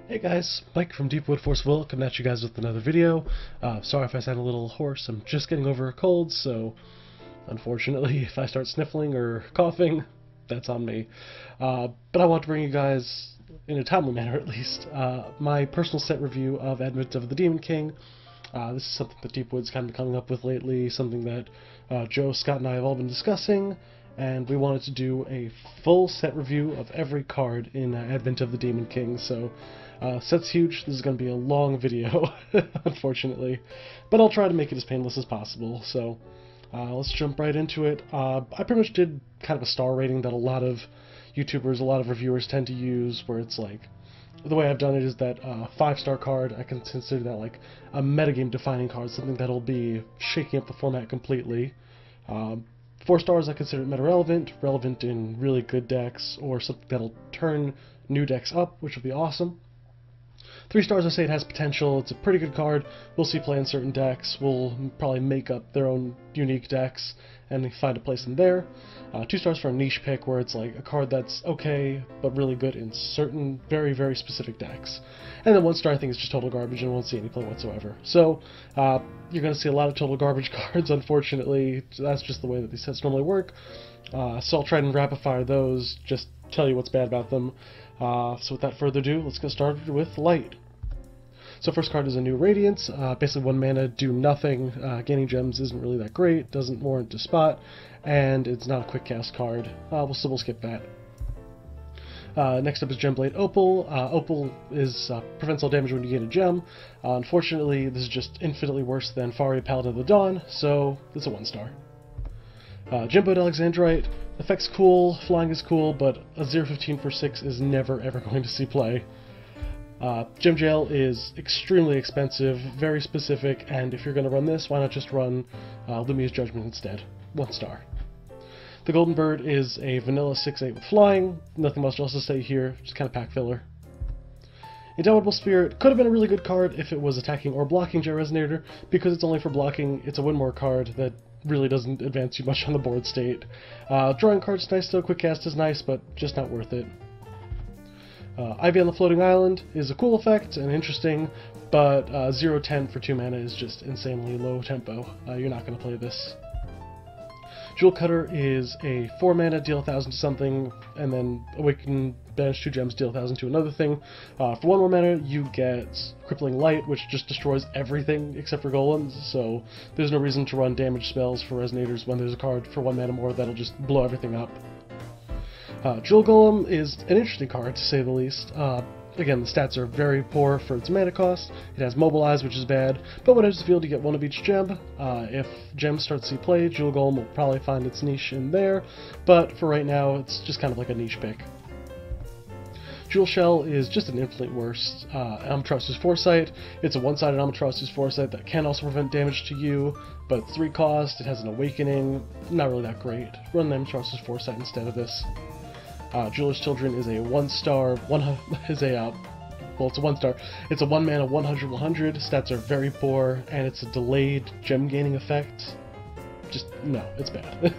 Hey guys, Mike from Deepwood Forceville coming at you guys with another video. Sorry if I sound a little hoarse, I'm just getting over a cold, so unfortunately if I start sniffling or coughing, that's on me. But I want to bring you guys, in a timely manner at least, my personal set review of Advent of the Demon King. This is something that Deepwood's kind of been coming up with lately, something that Joe, Scott, and I have all been discussing, and we wanted to do a full set review of every card in Advent of the Demon King, so set's huge. This is going to be a long video, unfortunately, but I'll try to make it as painless as possible, so let's jump right into it. I pretty much did kind of a star rating that a lot of YouTubers, a lot of reviewers tend to use, where it's like, the way I've done it is that 5-star card, I can consider that like a metagame defining card, something that'll be shaking up the format completely. 4 stars, I consider it meta relevant, relevant in really good decks, or something that'll turn new decks up, which would be awesome. 3 stars, I say it has potential. It's a pretty good card. We'll see play in certain decks. We'll probably make up their own unique decks and find a place in there. 2 stars for a niche pick, where it's like a card that's okay, but really good in certain very, very specific decks. And then 1 star, I think, is just total garbage and won't see any play whatsoever. So, you're going to see a lot of total garbage cards, unfortunately. That's just the way that these sets normally work. So I'll try and rapid fire those, just tell you what's bad about them. So without further ado, let's get started with Light. So first card is a new Radiance, basically 1 mana, do nothing. Gaining gems isn't really that great, doesn't warrant a spot, and it's not a quick cast card. We'll skip that. Next up is Gemblade Opal. Opal is prevents all damage when you gain a gem. Unfortunately, this is just infinitely worse than Faria Paladin of the Dawn, so it's a 1 star. Gemblade Alexandrite, effect's cool, flying is cool, but a 0/15 for 6 is never ever going to see play. Gem Jail is extremely expensive, very specific, and if you're going to run this, why not just run Lumia's Judgment instead? 1 star. The Golden Bird is a vanilla 6/8 with flying, nothing much else to say here, just kind of pack filler. Indomitable Spirit could have been a really good card if it was attacking or blocking Jet Resonator. Because it's only for blocking, it's a win more card that really doesn't advance you much on the board state. Drawing card's nice though, quick cast is nice, but just not worth it. Ivy on the Floating Island is a cool effect and interesting, but 0/10 for 2 mana is just insanely low tempo. You're not going to play this. Jewel Cutter is a 4 mana, deal 1,000 to something, and then Awaken, banish 2 gems, deal 1,000 to another thing. For 1 more mana, you get Crippling Light, which just destroys everything except for golems, so there's no reason to run damage spells for Resonators when there's a card for 1 mana more that'll just blow everything up. Jewel Golem is an interesting card, to say the least. Again, the stats are very poor for its mana cost. It has Mobilize, which is bad, but when it enters the field you get 1 of each gem. If gems start to see play, Jewel Golem will probably find its niche in there, but for right now it's just kind of like a niche pick. Jewel Shell is just an infinitely worse Amaterasus Foresight. It's a 1-sided Amaterasus Foresight that can also prevent damage to you, but it's 3 cost, it has an Awakening, not really that great. Run the Amaterasus Foresight instead of this. Jeweler's Children is a 1-star, well, it's a 1-star. It's a 1 mana 100/100. Stats are very poor, and it's a delayed gem gaining effect. Just, no, it's bad.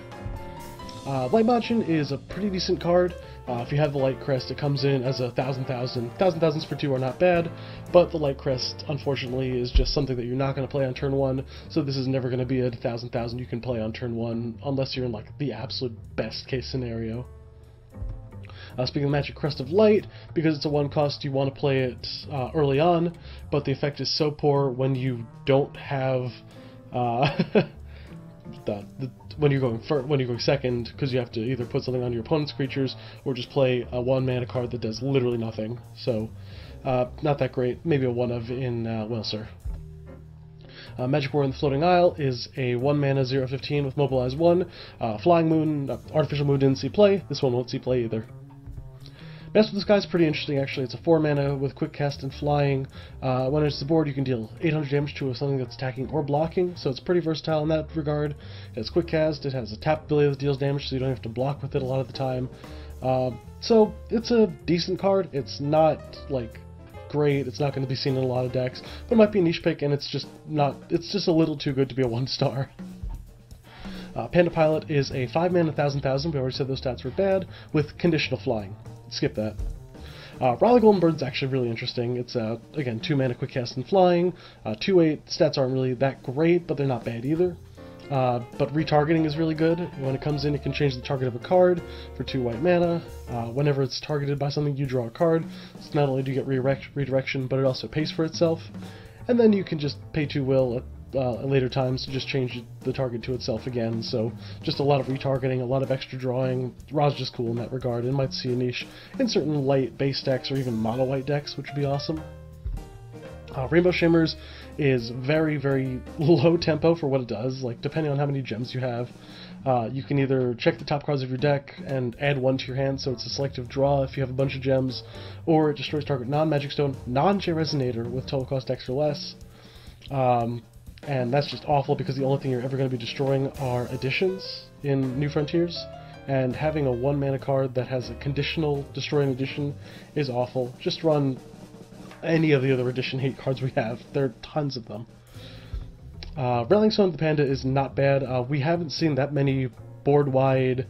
Light Magician is a pretty decent card. If you have the Light Crest, it comes in as a 1,000,000s for 2 are not bad, but the Light Crest, unfortunately, is just something that you're not going to play on turn 1, so this is never going to be a 1,000,000 you can play on turn 1, unless you're in like the absolute best case scenario. Speaking of Magic Crest of Light, because it's a 1 cost, you want to play it early on, but the effect is so poor when you don't have when you're going second, because you have to either put something on your opponent's creatures or just play a 1 mana card that does literally nothing. So not that great. Maybe a 1 of in Wellser. Magic War in the Floating Isle is a 1 mana 0/15 with Mobilize 1. Flying Moon, Artificial Moon didn't see play. This one won't see play either. Master of the Sky is pretty interesting, actually. It's a 4 mana with quick cast and flying. When it's the board, you can deal 800 damage to something that's attacking or blocking, so it's pretty versatile in that regard. It has quick cast, it has a tap ability that deals damage, so you don't have to block with it a lot of the time. So it's a decent card. It's not like great. It's not going to be seen in a lot of decks, but it might be a niche pick, and it's just a little too good to be a 1-star. Panda Pilot is a 5 mana 1,000/1,000. We already said those stats were bad with conditional flying. Skip that. Raleigh Golden Bird's actually really interesting. It's, again, 2 mana, quick cast, and flying. 2/8 stats aren't really that great, but they're not bad either. But retargeting is really good. When it comes in, it can change the target of a card for 2 white mana. Whenever it's targeted by something, you draw a card. So not only do you get redirection, but it also pays for itself. And then you can just pay 2 will at later times to just change the target to itself again. So just a lot of retargeting, a lot of extra drawing. Ra's just cool in that regard, and might see a niche in certain light base decks or even mono white decks, which would be awesome. Rainbow Shimmers is very, very low tempo for what it does. Like, depending on how many gems you have, you can either check the top cards of your deck and add 1 to your hand, so it's a selective draw if you have a bunch of gems, or it destroys target non-Magic Stone, non-J Resonator with total cost X or less. And that's just awful because the only thing you're ever going to be destroying are additions in New Frontiers. And having a 1 mana card that has a conditional destroy an addition is awful. Just run any of the other Edition 8 cards we have. There are tons of them. Rallying Stone the Panda is not bad. We haven't seen that many board-wide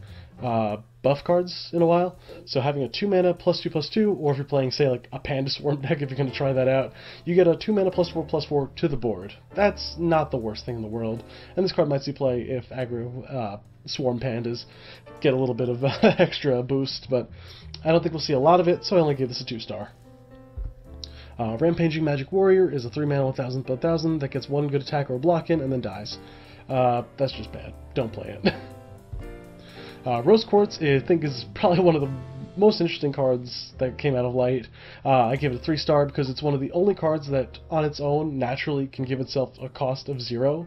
buff cards in a while, so having a 2 mana +2/+2, or if you're playing, say, like a Panda Swarm deck, if you're going to try that out, you get a 2 mana +4/+4 to the board. That's not the worst thing in the world, and this card might see play if aggro Swarm Pandas get a little bit of extra boost, but I don't think we'll see a lot of it, so I only gave this a 2-star. Rampaging Magic Warrior is a 3 mana 1000/1000 that gets 1 good attack or block in and then dies. That's just bad. Don't play it. Rose Quartz, I think, is probably one of the most interesting cards that came out of Light. I give it a 3-star because it's one of the only cards that, on its own, naturally can give itself a cost of 0.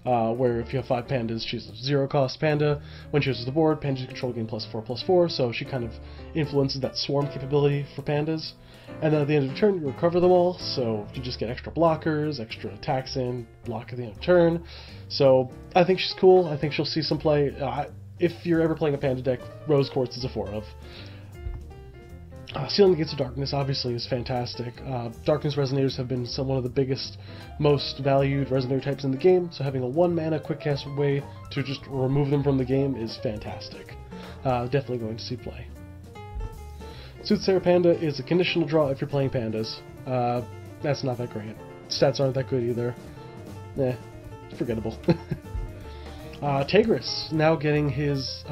Where if you have 5 pandas, choose a 0-cost panda. When she goes to the board, pandas control gain +4/+4, so she kind of influences that swarm capability for pandas. And then at the end of the turn, you recover them all, so you just get extra blockers, extra attacks in, block at the end of the turn. So I think she's cool. I think she'll see some play. If you're ever playing a panda deck, Rose Quartz is a 4 of. Sealing the Gates of Darkness obviously is fantastic. Darkness Resonators have been one of the biggest, most valued Resonator types in the game, so having a 1 mana quick cast way to just remove them from the game is fantastic. Definitely going to see play. Soothsayer Panda is a conditional draw if you're playing pandas. That's not that great. Stats aren't that good either. Forgettable. Tigris, now getting his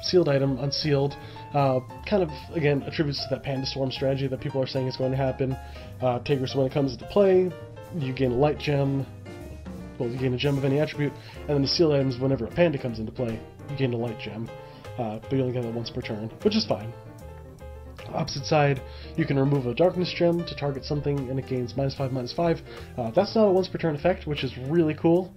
sealed item unsealed, kind of, again, attributes to that Panda Swarm strategy that people are saying is going to happen. Tigris, when it comes into play, you gain a light gem, well, you gain a gem of any attribute, and then the sealed items, whenever a panda comes into play, you gain a light gem, but you only get that once per turn, which is fine. Opposite side, you can remove a darkness gem to target something and it gains -5/-5. That's not a once per turn effect, which is really cool.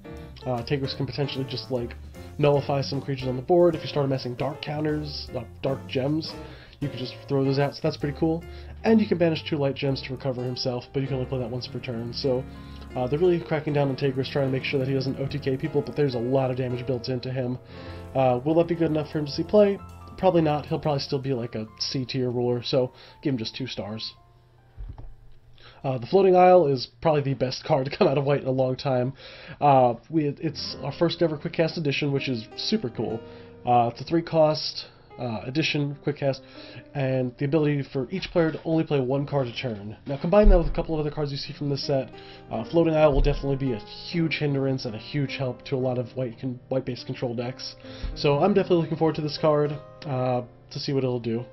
Tigris can potentially just like nullify some creatures on the board. If you start amassing dark counters, dark gems, you can just throw those out, so that's pretty cool. And you can banish 2 light gems to recover himself, but you can only play that once per turn. So they're really cracking down on Tigris, trying to make sure that he doesn't OTK people, but there's a lot of damage built into him. Will that be good enough for him to see play? Probably not. He'll probably still be like a C-tier ruler, so give him just 2 stars. The Floating Isle is probably the best card to come out of White in a long time. It's our first ever Quick Cast edition, which is super cool. It's a 3-cost edition, Quick Cast, and the ability for each player to only play 1 card a turn. Now combine that with a couple of other cards you see from this set, Floating Isle will definitely be a huge hindrance and a huge help to a lot of white-based control decks. So I'm definitely looking forward to this card, to see what it'll do.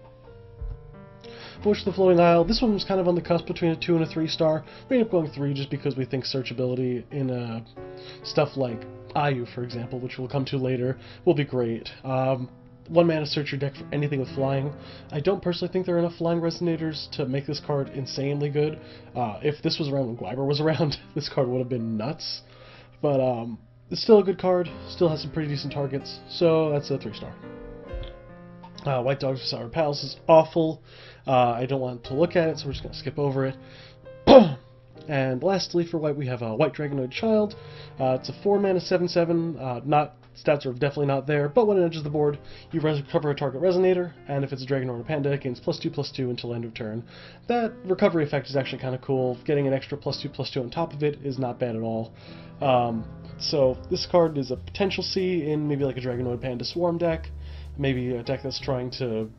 Bush the Floating Isle, this one was kind of on the cusp between a 2 and a 3-star. We ended up going 3 just because we think searchability in stuff like Ayu, for example, which we'll come to later, will be great. 1 mana search your deck for anything with flying. I don't personally think there are enough flying resonators to make this card insanely good. If this was around when Gwyber was around, this card would have been nuts. But it's still a good card, still has some pretty decent targets, so that's a 3-star. White Dogs for Sour Pals is awful. I don't want to look at it, so we're just going to skip over it. And lastly, for White, we have a White Dragonoid Child. It's a 4 mana 7/7. Stats are definitely not there, but when it enters the board, you recover a target Resonator, and if it's a Dragonoid or Panda, it gains +2/+2 until end of turn. That recovery effect is actually kind of cool. Getting an extra +2/+2 on top of it is not bad at all. So this card is a potential C in maybe like a Dragonoid Panda Swarm deck. Maybe a deck that's trying to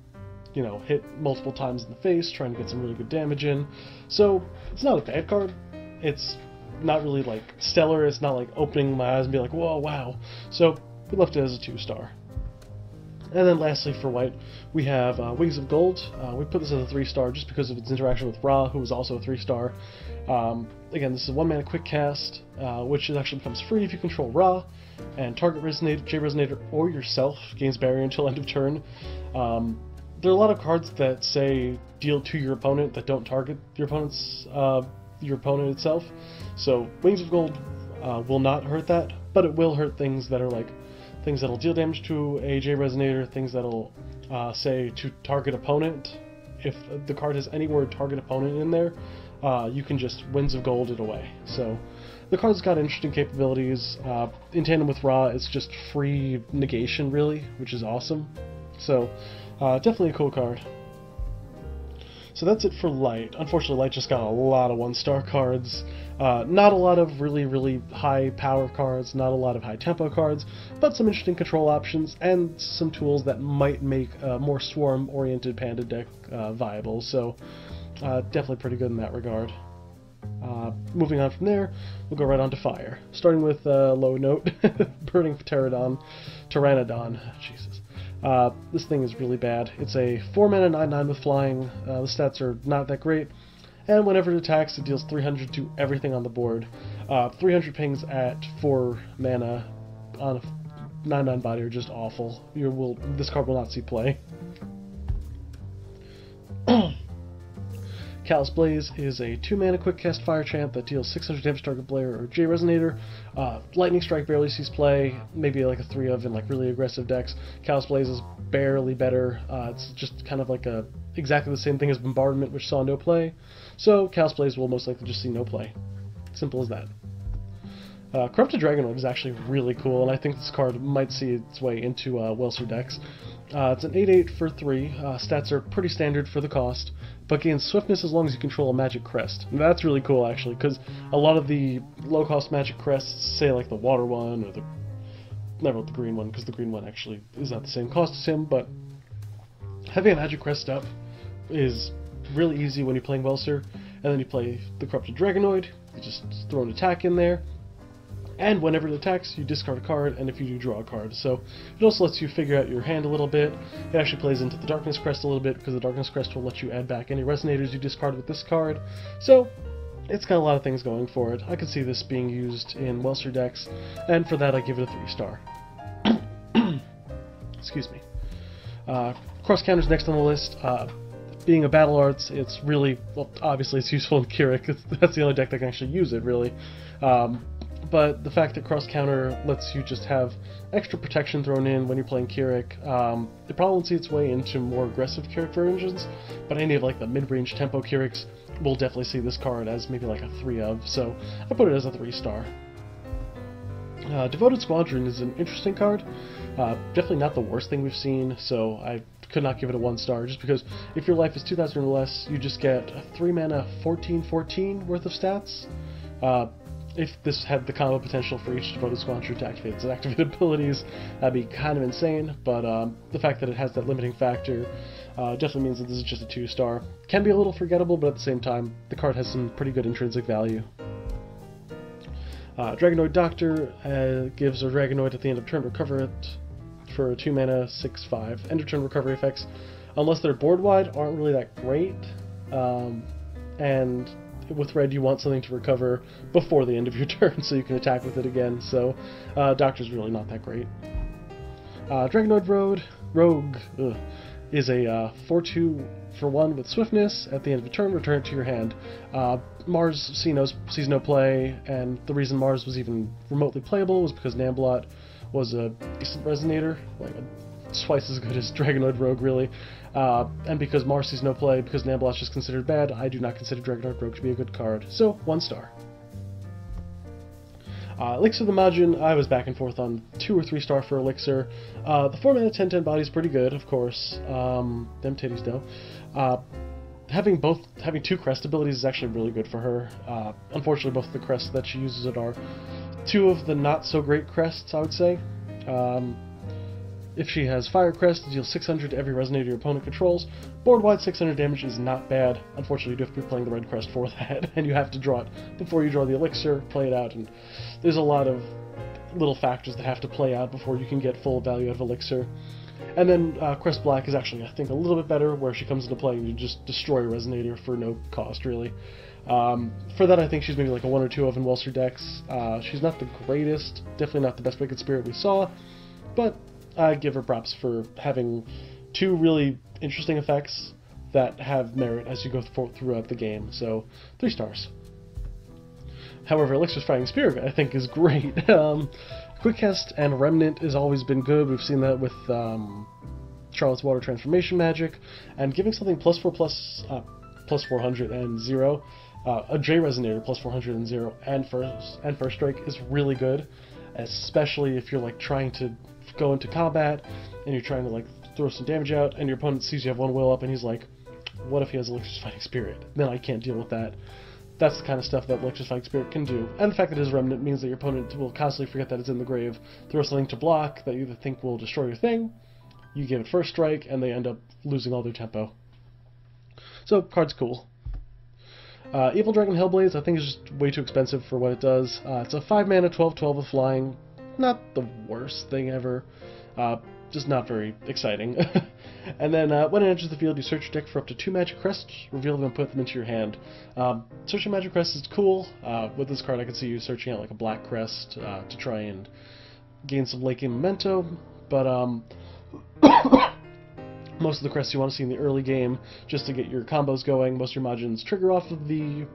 you know, hit multiple times in the face, trying to get some really good damage in. So it's not a bad card. It's not really like stellar. It's not like opening my eyes and be like, whoa, wow. So we left it as a 2-star. And then lastly for white, we have Wings of Gold. We put this as a 3-star just because of its interaction with Ra, who was also a 3-star. Again, this is a 1-mana quick cast, which actually becomes free if you control Ra, and target J-Resonator or yourself gains barrier until end of turn. There are a lot of cards that say deal to your opponent that don't target your opponent itself. So Wings of Gold will not hurt that, but it will hurt things that are like things that'll deal damage to a J-Resonator, things that'll say to target opponent. If the card has any word target opponent in there, you can just Winds of Gold it away. So the card's got interesting capabilities. In tandem with Ra, it's just free negation really, which is awesome. So definitely a cool card. So that's it for Light. Unfortunately, Light just got a lot of 1-star cards. Not a lot of really high power cards, not a lot of high tempo cards, but some interesting control options and some tools that might make a more swarm-oriented Panda deck viable. So definitely pretty good in that regard. Moving on from there, we'll go right on to Fire. Starting with low note, Burning Pteranodon. Jesus. This thing is really bad. It's a 4-mana 9/9 with flying. The stats are not that great. And whenever it attacks, it deals 300 to everything on the board. 300 pings at 4 mana on a 9/9 body are just awful. This card will not see play. Callous Blaze is a 2-mana quick cast fire champ that deals 600 damage to target player or J-Resonator. Lightning Strike barely sees play, maybe like a 3 of in like really aggressive decks. Callous Blaze is barely better. It's just kind of like exactly the same thing as Bombardment, which saw no play. So Callous Blaze will most likely just see no play. Simple as that. Corrupted Dragonoid is actually really cool, and I think this card might see its way into Welser decks. It's an 8/8 for 3. Stats are pretty standard for the cost, but gains swiftness as long as you control a magic crest. And that's really cool, actually, because a lot of the low-cost magic crests, say like the water one, or never the green one, because the green one actually is not the same cost as him, but having a magic crest up is really easy when you're playing Welser, and then you play the Corrupted Dragonoid, you just throw an attack in there, and whenever it attacks, you discard a card, and if you do, draw a card. So it also lets you figure out your hand a little bit. It actually plays into the Darkness Crest a little bit, because the Darkness Crest will let you add back any Resonators you discard with this card. So it's got a lot of things going for it. I could see this being used in Welser decks, and for that I give it a 3-star. Excuse me. Cross Counter's next on the list. Being a Battle Arts, it's really, well, obviously it's useful in Keurig. That's the only deck that can actually use it, really. But the fact that Cross Counter lets you just have extra protection thrown in when you're playing Keurig, it probably won't see its way into more aggressive Keurig versions, but any of like the mid-range tempo Keurigs will definitely see this card as maybe like a 3 of, so I put it as a 3-star. Devoted Squadron is an interesting card. Definitely not the worst thing we've seen, so I could not give it a 1-star, just because if your life is 2,000 or less, you just get a 3-mana 14/14 worth of stats. If this had the combo potential for each Devoted Squadron to activate its activated abilities, that'd be kind of insane, but the fact that it has that limiting factor definitely means that this is just a 2-star. Can be a little forgettable, but at the same time, the card has some pretty good intrinsic value. Dragonoid Doctor gives a Dragonoid at the end of turn, recover it for a 2-mana 6/5. End of turn recovery effects, unless they're board-wide, aren't really that great, and with red you want something to recover before the end of your turn so you can attack with it again, so Doctor's really not that great. Dragonoid Rogue is a 4/2 for 1 with swiftness. At the end of a turn, return it to your hand. Mars sees no play, and the reason Mars was even remotely playable was because Namblot was a decent Resonator, like twice as good as Dragonoid Rogue, really. And because Mars sees no play, because Namblot's just considered bad, I do not consider Dragonoid Rogue to be a good card, so 1-star. Elixir the Majin, I was back and forth on 2 or 3-star for Elixir. The 4-mana 10/10 body's pretty good, of course. Them titties though. Having 2 crest abilities is actually really good for her. Unfortunately, both the crests that she uses are 2 of the not so great crests, I would say. If she has Fire Crest, deals 600 to every resonator your opponent controls. Board-wide 600 damage is not bad. Unfortunately, you do have to be playing the red crest for that, and you have to draw it before you draw the elixir, play it out, and there's a lot of little factors that have to play out before you can get full value out of elixir. And then Crest Black is actually, I think, a little bit better, where she comes into play and you just destroy a resonator for no cost, really. For that, I think she's maybe like a 1 or 2 of in Welser decks. She's not the greatest, definitely not the best Wicked Spirit we saw, but I give her props for having 2 really interesting effects that have merit as you go throughout the game, so 3 stars. However, Elixir's Fighting Spirit, I think, is great. Quick Cast and Remnant has always been good. We've seen that with Charlotte's Water Transformation Magic, and giving something +4 plus 400 and 0, a J Resonator +400 and 0, and First Strike is really good, especially if you're like trying to go into combat and you're trying to like throw some damage out, and your opponent sees you have 1 will up, and he's like, "What if he has Elixir's Fighting Spirit? Then I can't deal with that." That's the kind of stuff that Elixir's Fighting Spirit can do. And the fact that it is Remnant means that your opponent will constantly forget that it's in the grave, throw something to block that you think will destroy your thing, you give it First Strike, and they end up losing all their tempo. So, card's cool. Evil Dragon Hellblaze, I think, is just way too expensive for what it does. It's a 5-mana 12/12 with flying. Not the worst thing ever. Just not very exciting. And then, when it enters the field, you search your deck for up to 2 Magic Crests, reveal them, and put them into your hand. Searching Magic Crests is cool. With this card, I can see you searching out like a Black Crest to try and gain some late game memento, but most of the crests you want to see in the early game just to get your combos going. Most of your Majins trigger off of the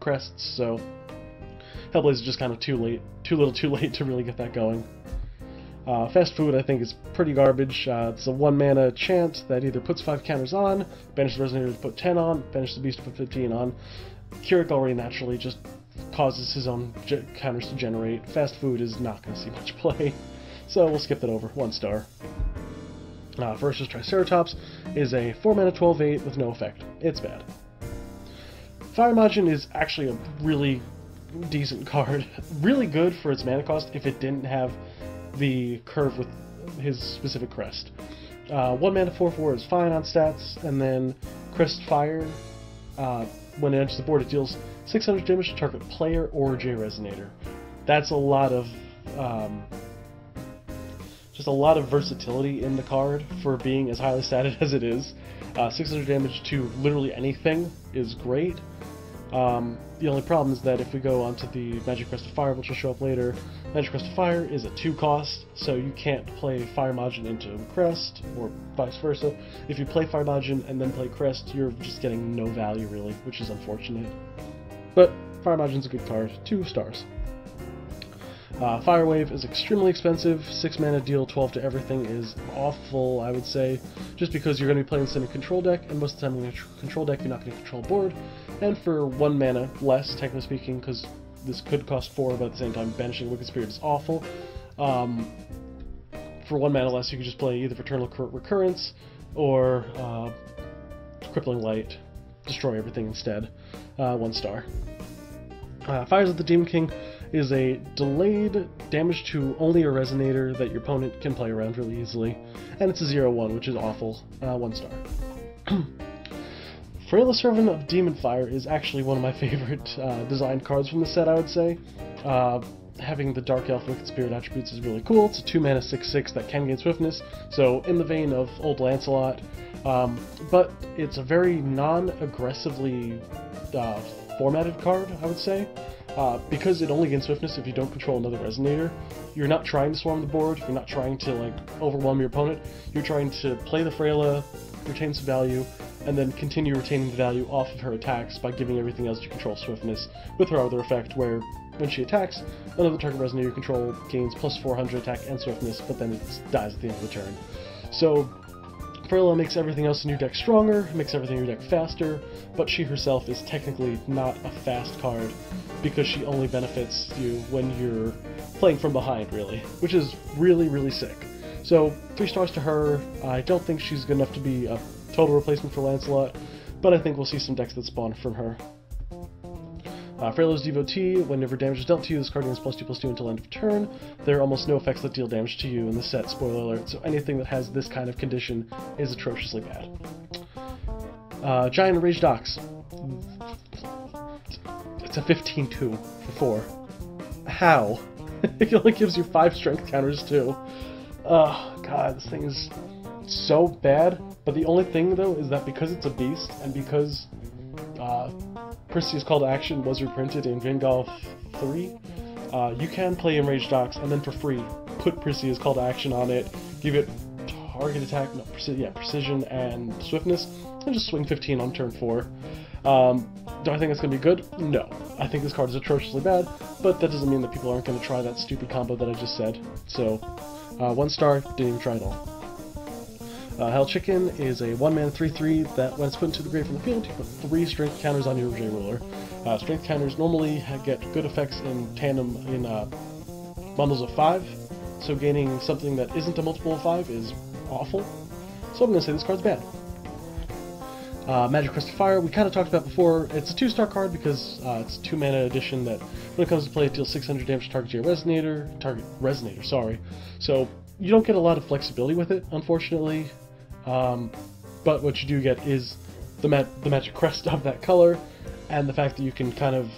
crests, so Hellblaze is just kind of too little too late to really get that going. Fast Food, I think, is pretty garbage. It's a 1-mana chant that either puts 5 counters on, banish the Resonator to put 10 on, banish the Beast to put 15 on. Keurig already naturally just causes his own counters to generate. Fast Food is not going to see much play, so we'll skip that over. 1 star. Versus Triceratops is a 4-mana 12/8 with no effect. It's bad. Fire Majin is actually a really decent card. Really good for its mana cost if it didn't have the curve with his specific crest. 1 mana 4/4 is fine on stats, and then Crest Fire, when it enters the board, it deals 600 damage to target player or J Resonator. That's a lot of just a lot of versatility in the card for being as highly statted as it is. 600 damage to literally anything is great. The only problem is that if we go onto the Magic Crest of Fire, which will show up later, Magic Crest of Fire is a 2 cost, so you can't play Fire Majin into Crest, or vice versa. If you play Fire Majin and then play Crest, you're just getting no value, really, which is unfortunate. But Fire Majin's a good card. 2 stars. Fire Wave is extremely expensive. 6 mana deal 12 to everything is awful, I would say, just because you're going to be playing this in a control deck, and most of the time in a control deck you're not going to control board. And for 1 mana less, technically speaking, because this could cost 4, but at the same time banishing Wicked Spirit is awful. For 1 mana less, you could just play either Eternal Recurrence or Crippling Light, destroy everything instead. 1 star. Fires of the Demon King is a delayed damage to only a Resonator that your opponent can play around really easily, and it's a 0/1, which is awful. 1 star. Freyla Servant of Demon Fire is actually one of my favorite design cards from the set, I would say. Having the Dark Elf Wicked Spirit attributes is really cool. It's a 2-mana 6/6 that can gain swiftness, so in the vein of Old Lancelot, but it's a very non-aggressively formatted card, I would say. Because it only gains swiftness if you don't control another Resonator, you're not trying to swarm the board, you're not trying to like overwhelm your opponent, you're trying to play the Freyla, retain some value, and then continue retaining the value off of her attacks by giving everything else you control swiftness, with her other effect where when she attacks, another target Resonator you control gains +400 attack and swiftness, but then it dies at the end of the turn. So Freyla makes everything else in your deck stronger, makes everything in your deck faster, but she herself is technically not a fast card, because she only benefits you when you're playing from behind, really, which is really, really sick. So, 3 stars to her. I don't think she's good enough to be a total replacement for Lancelot, but I think we'll see some decks that spawn from her. Freylo's Devotee, whenever damage is dealt to you, this card gains +2/+2 until end of turn. There are almost no effects that deal damage to you in the set, spoiler alert, so anything that has this kind of condition is atrociously bad. Giant Enraged Ox. It's a 15/2 for 4. How? It only gives you 5 strength counters too. Oh god, this thing is so bad, but the only thing though is that because it's a beast, and because Perseus' Call to Action was reprinted in Vingolf 3, you can play Enraged Ox and then for free put Perseus' Call to Action on it, give it target attack, no, precision and swiftness, and just swing 15 on turn 4. Do I think it's going to be good? No. I think this card is atrociously bad, but that doesn't mean that people aren't going to try that stupid combo that I just said. So, 1 star, didn't even try it all. Hell Chicken is a 1-mana 3/3 that when it's put into the grave from the field, you put 3 strength counters on your J Ruler. Strength counters normally get good effects in tandem in bundles of 5, so gaining something that isn't a multiple of 5 is awful. So I'm going to say this card's bad. Magic Crest of Fire, we kind of talked about before. It's a 2-star card because it's a 2-mana addition that, when it comes to play, it deals 600 damage to target Resonator, sorry. So you don't get a lot of flexibility with it, unfortunately. But what you do get is the Magic Crest of that color, and the fact that you can kind of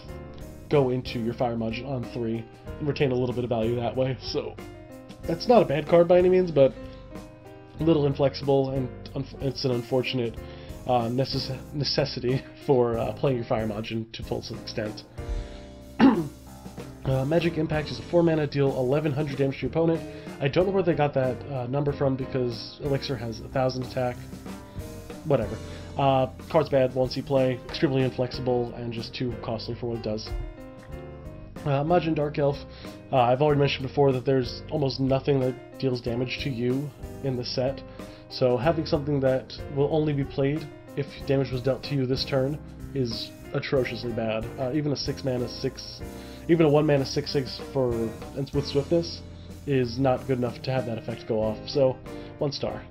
go into your Fire Module on 3 and retain a little bit of value that way. So that's not a bad card by any means, but a little inflexible, and it's an unfortunate necessity for playing your Fire Module to full extent. Magic Impact is a 4-mana, deal 1100 damage to your opponent. I don't know where they got that number from because Elixir has 1000 attack. Whatever. Card's bad once you play, extremely inflexible, and just too costly for what it does. Majin Dark Elf. I've already mentioned before that there's almost nothing that deals damage to you in the set, so having something that will only be played if damage was dealt to you this turn is atrociously bad. Even a 1-mana 6/6 with swiftness is not good enough to have that effect go off, so 1 star.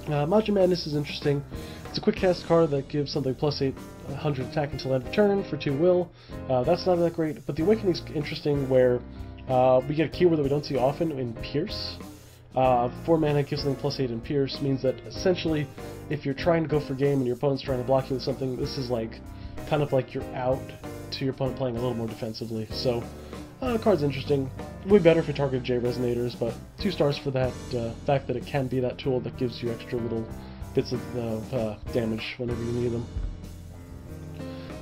Majin Madness is interesting. It's a quick cast card that gives something +800 attack until end of turn for 2 will. That's not that great, but the Awakening's interesting where we get a keyword that we don't see often in Pierce. 4 mana gives something +8 in Pierce means that essentially if you're trying to go for game and your opponent's trying to block you with something, this is like kind of like you're out to your opponent playing a little more defensively. So the card's interesting. Way better for targeted J Resonators, but 2 stars for that fact that it can be that tool that gives you extra little bits of damage whenever you need them.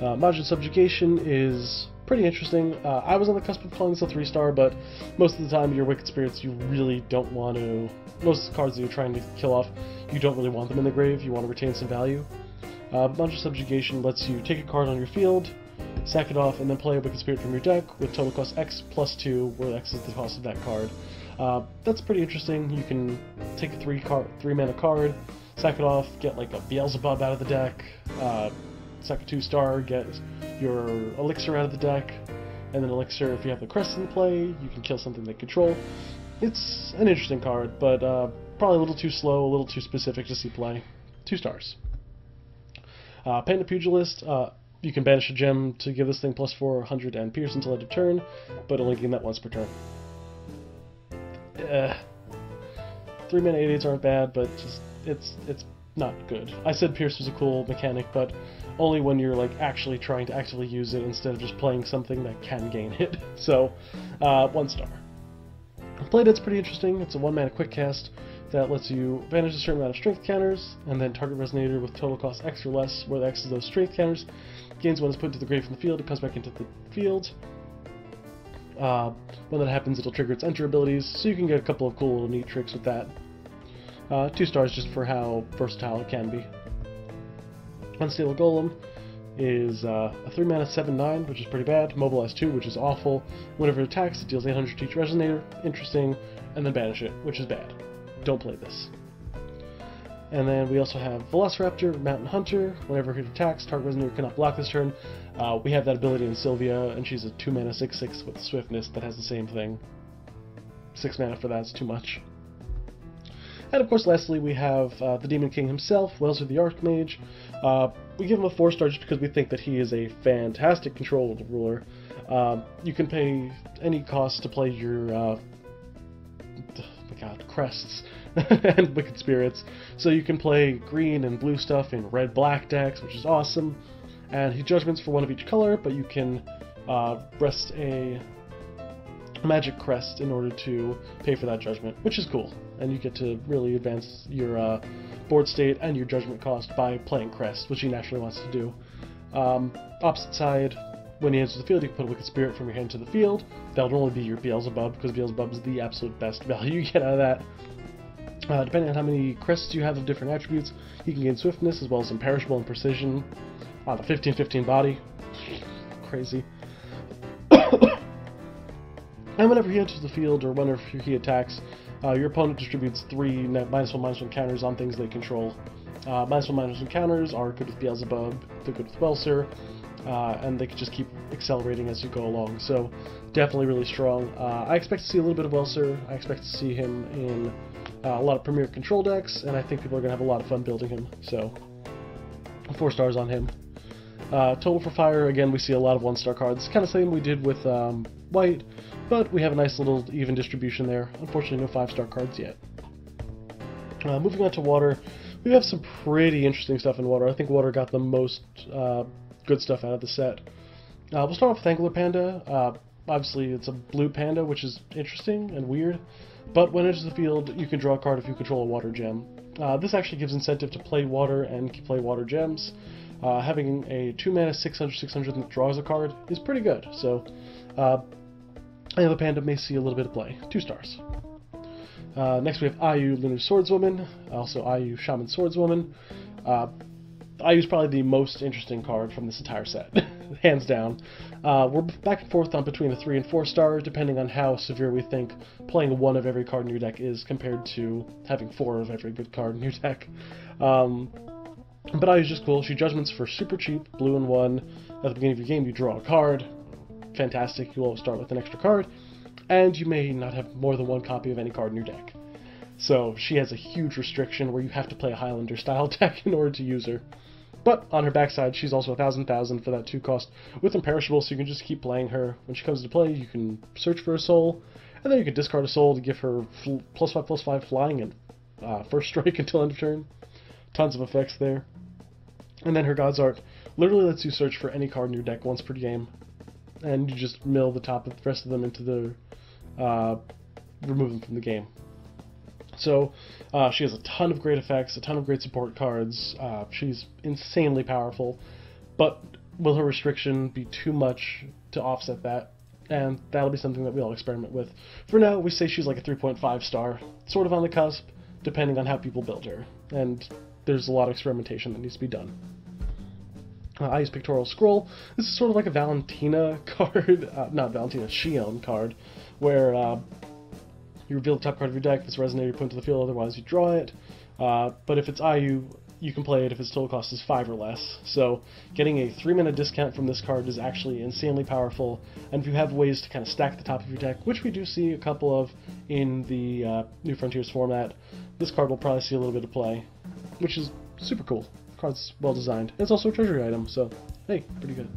Majin Subjugation is pretty interesting. I was on the cusp of playing this a 3-star, but most of the time your Wicked Spirits you really don't want to... Most of the cards that you're trying to kill off, you don't really want them in the grave, you want to retain some value. Majin Subjugation lets you take a card on your field, sack it off, and then play a Wicked Spirit from your deck with total cost X +2, where X is the cost of that card. That's pretty interesting. You can take a 3-mana card, sack it off, get like a Beelzebub out of the deck, sack a 2-star, get your Elixir out of the deck, and then Elixir, if you have the Crest in play, you can kill something they control. It's an interesting card, but probably a little too slow, a little too specific to see play. 2 stars. Panda Pugilist, you can banish a gem to give this thing +400 and Pierce until end of turn, but only gain that once per turn. 3-mana 8/8s aren't bad, but just it's not good. I said Pierce was a cool mechanic, but only when you're like actually trying to actively use it instead of just playing something that can gain it. So, 1 star. Playdead's pretty interesting. It's a 1-mana quick cast that lets you banish a certain amount of strength counters, and then target Resonator with total cost X or less, where the X is those strength counters. Gains when it's put into the grave from the field, it comes back into the field. When that happens, it'll trigger its enter abilities, so you can get a couple of cool little neat tricks with that. 2 stars just for how versatile it can be. Unstable Golem is a 3-mana 7/9, which is pretty bad. Mobilize 2, which is awful. Whenever it attacks, it deals 800 to each Resonator. Interesting. And then banish it, which is bad. Don't play this. And then we also have Velociraptor, Mountain Hunter. Whenever it attacks, target Resonator cannot block this turn. We have that ability in Sylvia, and she's a 2-mana 6/6 with Swiftness that has the same thing. 6 mana for that's too much. And of course, lastly, we have the Demon King himself, Welser the Archmage. we give him a 4-star just because we think that he is a fantastic control ruler. You can pay any cost to play your oh my god, crests and wicked spirits. So you can play green and blue stuff in red-black decks, which is awesome. And he judgments for one of each color, but you can rest a magic crest in order to pay for that judgment, which is cool. And you get to really advance your board state and your judgment cost by playing crest, which he naturally wants to do. Opposite side, when he enters the field, you can put a wicked spirit from your hand to the field. That'll only be your Beelzebub, because Beelzebub is the absolute best value you get out of that. Depending on how many crests you have of different attributes, you can gain swiftness as well as imperishable and precision. The 15/15 body. Crazy. And whenever he enters the field, or whenever he attacks, your opponent distributes 3 -1/-1 counters on things they control. -1/-1 counters are good with Beelzebub, they're good with Welser, and they can just keep accelerating as you go along. So, definitely really strong. I expect to see a little bit of Welser. I expect to see him in a lot of premier control decks, and I think people are going to have a lot of fun building him. So, 4 stars on him. Total for fire, again, we see a lot of 1-star cards. Kind of same we did with white, but we have a nice little even distribution there. Unfortunately, no 5-star cards yet. Moving on to water, we have some pretty interesting stuff in water. I think water got the most good stuff out of the set. We'll start off with Angular Panda. Obviously, it's a blue panda, which is interesting and weird, but when it enters the field, you can draw a card if you control a water gem. This actually gives incentive to play water and play water gems. Having a 2-mana 600/600 that draws a card is pretty good, so Angular Panda may see a little bit of play. 2 stars. Next we have Ayu Lunar Swordswoman, also Ayu Shaman Swordswoman. Ayu's probably the most interesting card from this entire set, hands down. We're back and forth on between a 3 and 4 star, depending on how severe we think playing 1 of every card in your deck is compared to having 4 of every good card in your deck. But Ayu's just cool. She judgments for super cheap, blue and 1. At the beginning of your game, you draw a card. Fantastic, you always start with an extra card. And you may not have more than 1 copy of any card in your deck. So she has a huge restriction where you have to play a Highlander style deck in order to use her. But on her backside, she's also 1,000/1,000 for that 2 cost with Imperishable, so you can just keep playing her. When she comes to play, you can search for a soul, and then you can discard a soul to give her +5/+5 flying and first strike until end of turn. Tons of effects there. And then her God's Art literally lets you search for any card in your deck once per game, and you just mill the top of the rest of them into the remove them from the game. So she has a ton of great effects, a ton of great support cards. She's insanely powerful, but will her restriction be too much to offset that? And that'll be something that we'll experiment with. For now, we say she's like a 3.5 star, sort of on the cusp, depending on how people build her. And there's a lot of experimentation that needs to be done. I use Pictorial Scroll. This is sort of like a Valentina card, not Valentina, Shion card, where you reveal the top card of your deck. If it's a Resonator, you put it into the field, otherwise you draw it. But if it's Ayu, you can play it if its total cost is 5 or less. So getting a 3-mana discount from this card is actually insanely powerful, and if you have ways to kind of stack the top of your deck, which we do see a couple of in the New Frontiers format, this card will probably see a little bit of play, which is super cool. The card's well designed. It's also a treasury item, so hey, pretty good.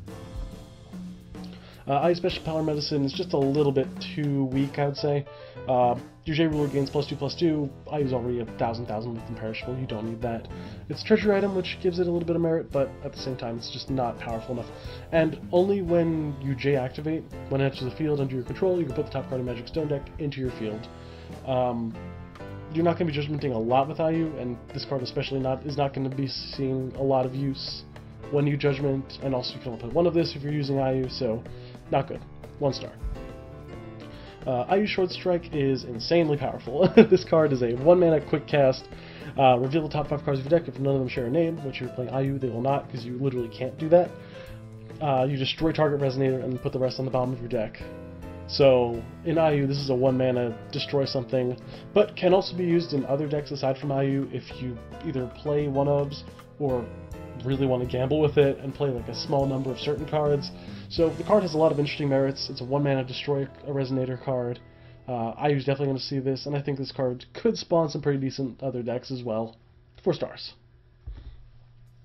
Ayu's Special Power Medicine is just a little bit too weak, I would say. Your J Ruler gains +2/+2. Ayu's already 1,000/1,000 with Imperishable. You don't need that. It's a treasury item, which gives it a little bit of merit, but at the same time, it's just not powerful enough. And only when you J activate, when it enters the field under your control, you can put the top card of Magic Stone deck into your field. You're not going to be judgmenting a lot with Ayu, and this card especially is not going to be seeing a lot of use when you judgment, and also you can only play 1 of this if you're using Ayu, so not good. 1 star. Ayu Short Strike is insanely powerful. This card is a 1-mana quick cast. Reveal the top 5 cards of your deck. If none of them share a name, which you're playing Ayu, they will not, because you literally can't do that. You destroy target Resonator and put the rest on the bottom of your deck. So, in Ayu, this is a 1-mana destroy something, but can also be used in other decks aside from Ayu if you either play 1-ofs or really want to gamble with it and play like a small number of certain cards. So the card has a lot of interesting merits. It's a 1-mana destroy a Resonator card. Ayu's definitely going to see this, and I think this card could spawn some pretty decent other decks as well. 4 stars.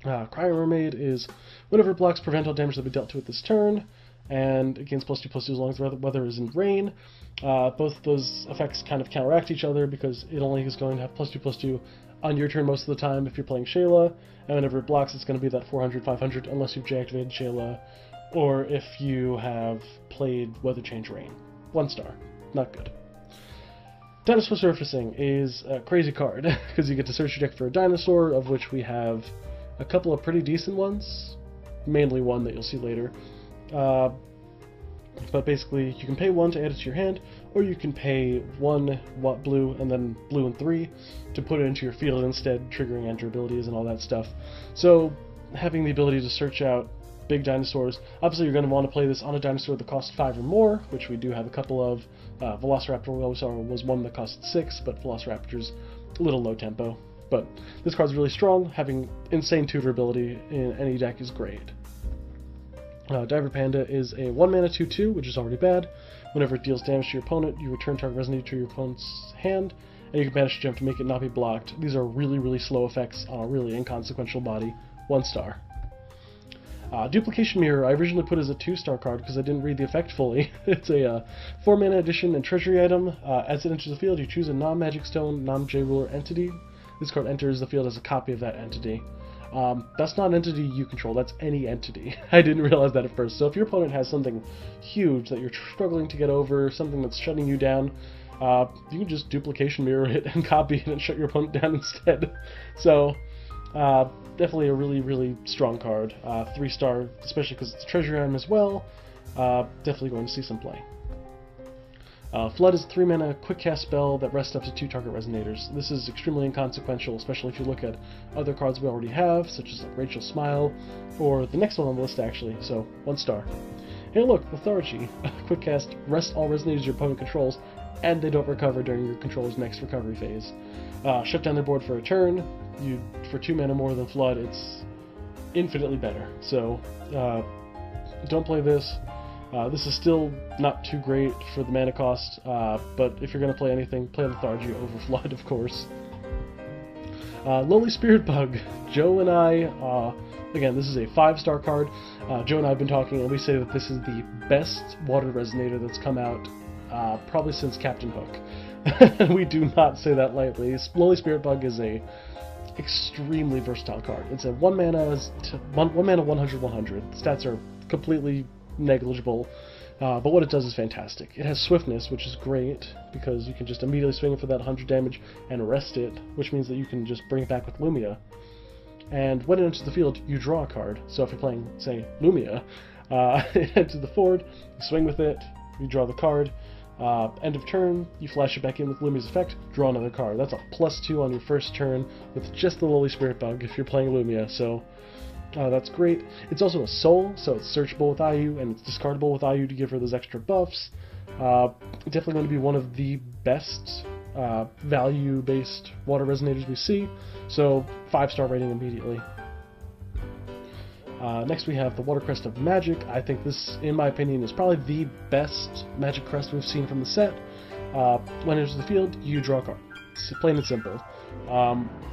Crying Mermaid is whenever it blocks, prevent all damage that will be dealt to it this turn, and it gains +2/+2 as long as the weather is in rain. Both of those effects kind of counteract each other because it only is going to have +2/+2 on your turn most of the time if you're playing Shayla, and whenever it blocks it's going to be that 400/500 unless you've deactivated Shayla, or if you have played Weather Change Rain. 1 star. Not good. Dinosaur Surfacing is a crazy card, because you get to search your deck for a dinosaur, of which we have a couple of pretty decent ones, mainly one that you'll see later. But basically, you can pay 1 to add it to your hand, or you can pay 1 blue and then blue and 3 to put it into your field instead, triggering enter abilities and all that stuff. So, having the ability to search out big dinosaurs, obviously you're going to want to play this on a dinosaur that costs 5 or more, which we do have a couple of. Velociraptor we always saw was one that cost 6, but Velociraptor's a little low tempo. But this card's really strong, having insane tutor ability in any deck is great. Diver Panda is a 1-mana 2/2, which is already bad. Whenever it deals damage to your opponent, you return target resonator to your opponent's hand, and you can banish a gem to make it not be blocked. These are really, really slow effects on a really inconsequential body. 1 star. Duplication Mirror I originally put as a 2-star card because I didn't read the effect fully. It's a 4-mana addition and treasury item. As it enters the field, you choose a non-magic stone, non-J-ruler entity. This card enters the field as a copy of that entity. That's not an entity you control, that's any entity. I didn't realize that at first. So if your opponent has something huge that you're struggling to get over, something that's shutting you down, you can just Duplication Mirror it and copy it and shut your opponent down instead. So, definitely a really, really strong card. 3-star, especially because it's a treasury item as well. Definitely going to see some play. Flood is a 3-mana quick cast spell that rests up to 2 target resonators. This is extremely inconsequential, especially if you look at other cards we already have, such as like Rachel's Smile, or the next one on the list actually, so 1 star. Hey look, Lethargy. Quick cast, rest all resonators your opponent controls, and they don't recover during your controller's next recovery phase. Shut down their board for a turn. For 2 mana more than Flood, it's infinitely better. So, don't play this. This is still not too great for the mana cost, but if you're going to play anything, play Lethargy over Flood, of course. Lowly Spirit Bug. Joe and I, again, this is a 5-star card. Joe and I have been talking, and we say that this is the best water resonator that's come out probably since Captain Hook. We do not say that lightly. Lowly Spirit Bug is a extremely versatile card. It's a 1 mana 100/100. Stats are completely negligible, but what it does is fantastic. It has swiftness, which is great because you can just immediately swing it for that 100 damage and rest it, which means that you can just bring it back with Lumia. And when it enters the field, you draw a card. So if you're playing, say, Lumia, it enters the board, you swing with it, you draw the card. End of turn, you flash it back in with Lumia's effect, draw another card. That's a +2 on your first turn with just the Lowly Spirit Bug if you're playing Lumia, so that's great. It's also a soul, so it's searchable with IU, and it's discardable with IU to give her those extra buffs. Definitely going to be one of the best value-based water resonators we see, so 5-star rating immediately. Next we have the Water Crest of Magic. I think this, in my opinion, is probably the best Magic Crest we've seen from the set. When it enters the field, you draw a card. It's plain and simple.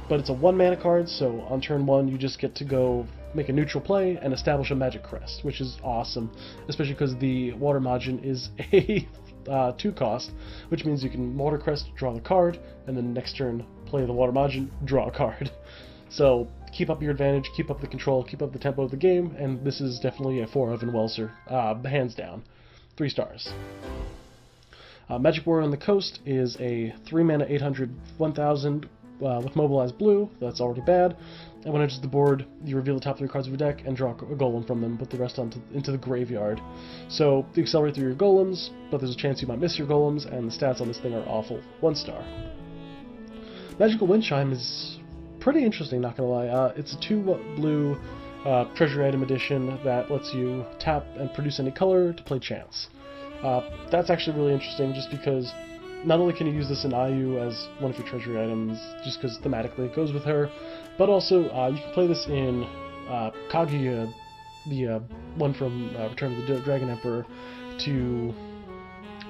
But it's a 1-mana card, so on turn 1 you just get to go make a neutral play and establish a Magic Crest, which is awesome, especially because the Water Margin is a 2-cost, which means you can Water Crest, draw the card, and then next turn play the Water Margin, draw a card. So keep up your advantage, keep up the control, keep up the tempo of the game, and this is definitely a 4 of in Welser, hands down. 3 stars. Magic Warrior on the Coast is a 3-mana 800/1000 with Mobilized Blue. That's already bad. And when it enters the board, you reveal the top 3 cards of your deck and draw a golem from them, put the rest into the graveyard. So you accelerate through your golems, but there's a chance you might miss your golems, and the stats on this thing are awful. 1 star. Magical Windchime is pretty interesting, not gonna lie. It's a 2-blue treasury item edition that lets you tap and produce any color to play Chance. That's actually really interesting, just because not only can you use this in IU as one of your treasury items, just because thematically it goes with her, but also you can play this in Kaguya, the one from Return of the Dragon Emperor, to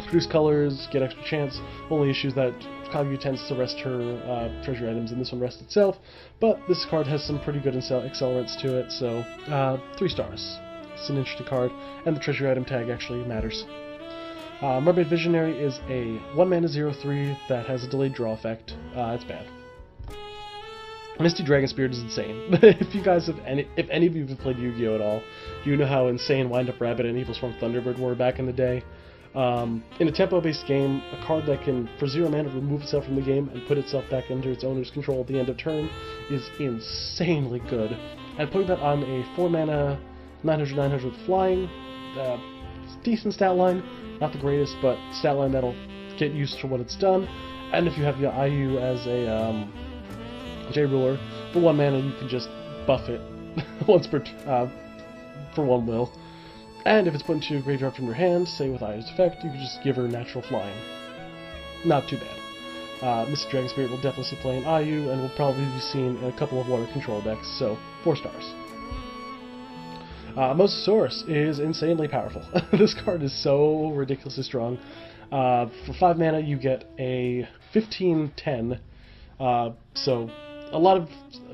Produce colors, get extra chance. Only issue is that Kaguya tends to rest her treasure items, and this one rests itself. But this card has some pretty good accelerants to it, so 3 stars. It's an interesting card, and the treasure item tag actually matters. Mermaid Visionary is a 1-mana 0/3 that has a delayed draw effect. It's bad. Misty Dragon Spirit is insane. If you guys have if any of you have played Yu-Gi-Oh at all, you know how insane Wind Up Rabbit and Evil Swarm Thunderbird were back in the day. In a tempo-based game, a card that can, for 0 mana, remove itself from the game and put itself back under its owner's control at the end of turn is insanely good. And putting that on a 4-mana 900/900 with flying, it's a decent stat line. Not the greatest, but stat line that'll get used to what it's done. And if you have your IU as a J-Ruler, for 1 mana you can just buff it once per for 1 will. And if it's put into a graveyard from your hand, say with IU's effect, you can just give her natural flying. Not too bad. Misty Dragon Spirit will definitely see play in IU, and will probably be seen in a couple of water control decks, so 4 stars. Mosasaurus is insanely powerful. This card is so ridiculously strong. For 5 mana, you get a 15/10. So a lot of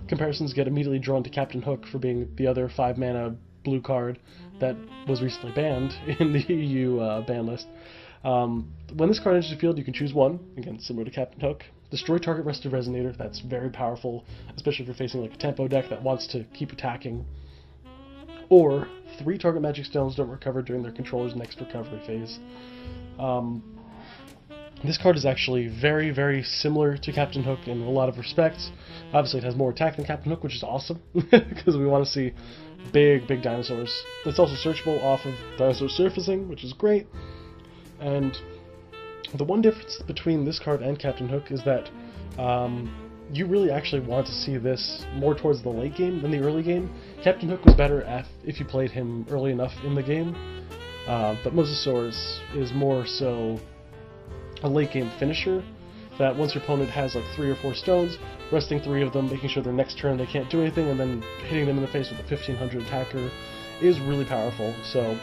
comparisons get immediately drawn to Captain Hook for being the other 5 mana blue card that was recently banned in the EU ban list. When this card enters the field, you can choose 1, again similar to Captain Hook. Destroy target Restive Resonator. That's very powerful, especially if you're facing like a tempo deck that wants to keep attacking. Or 3 target Magic Stones don't recover during their controller's next recovery phase. This card is actually very, very similar to Captain Hook in a lot of respects. Obviously it has more attack than Captain Hook, which is awesome, because we want to see big, big dinosaurs. It's also searchable off of dinosaur surfacing, which is great. And the one difference between this card and Captain Hook is that you really actually want to see this more towards the late game than the early game. Captain Hook was better if you played him early enough in the game, but Mosasaurus is more so a late game finisher, that once your opponent has like 3 or 4 stones, resting 3 of them, making sure their next turn they can't do anything, and then hitting them in the face with a 1500 attacker is really powerful. So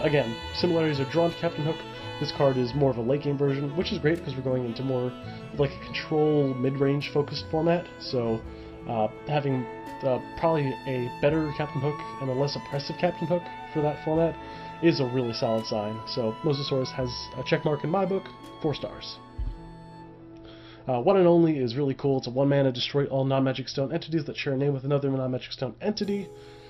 again, similarities are drawn to Captain Hook. This card is more of a late game version, which is great because we're going into more like a control mid-range focused format. So having probably a better Captain Hook and a less oppressive Captain Hook for that format is a really solid sign. So Mosasaurus has a check mark in my book, 4 stars. One and Only is really cool. It's a 1 mana, destroy all non-magic stone entities that share a name with another non-magic stone entity.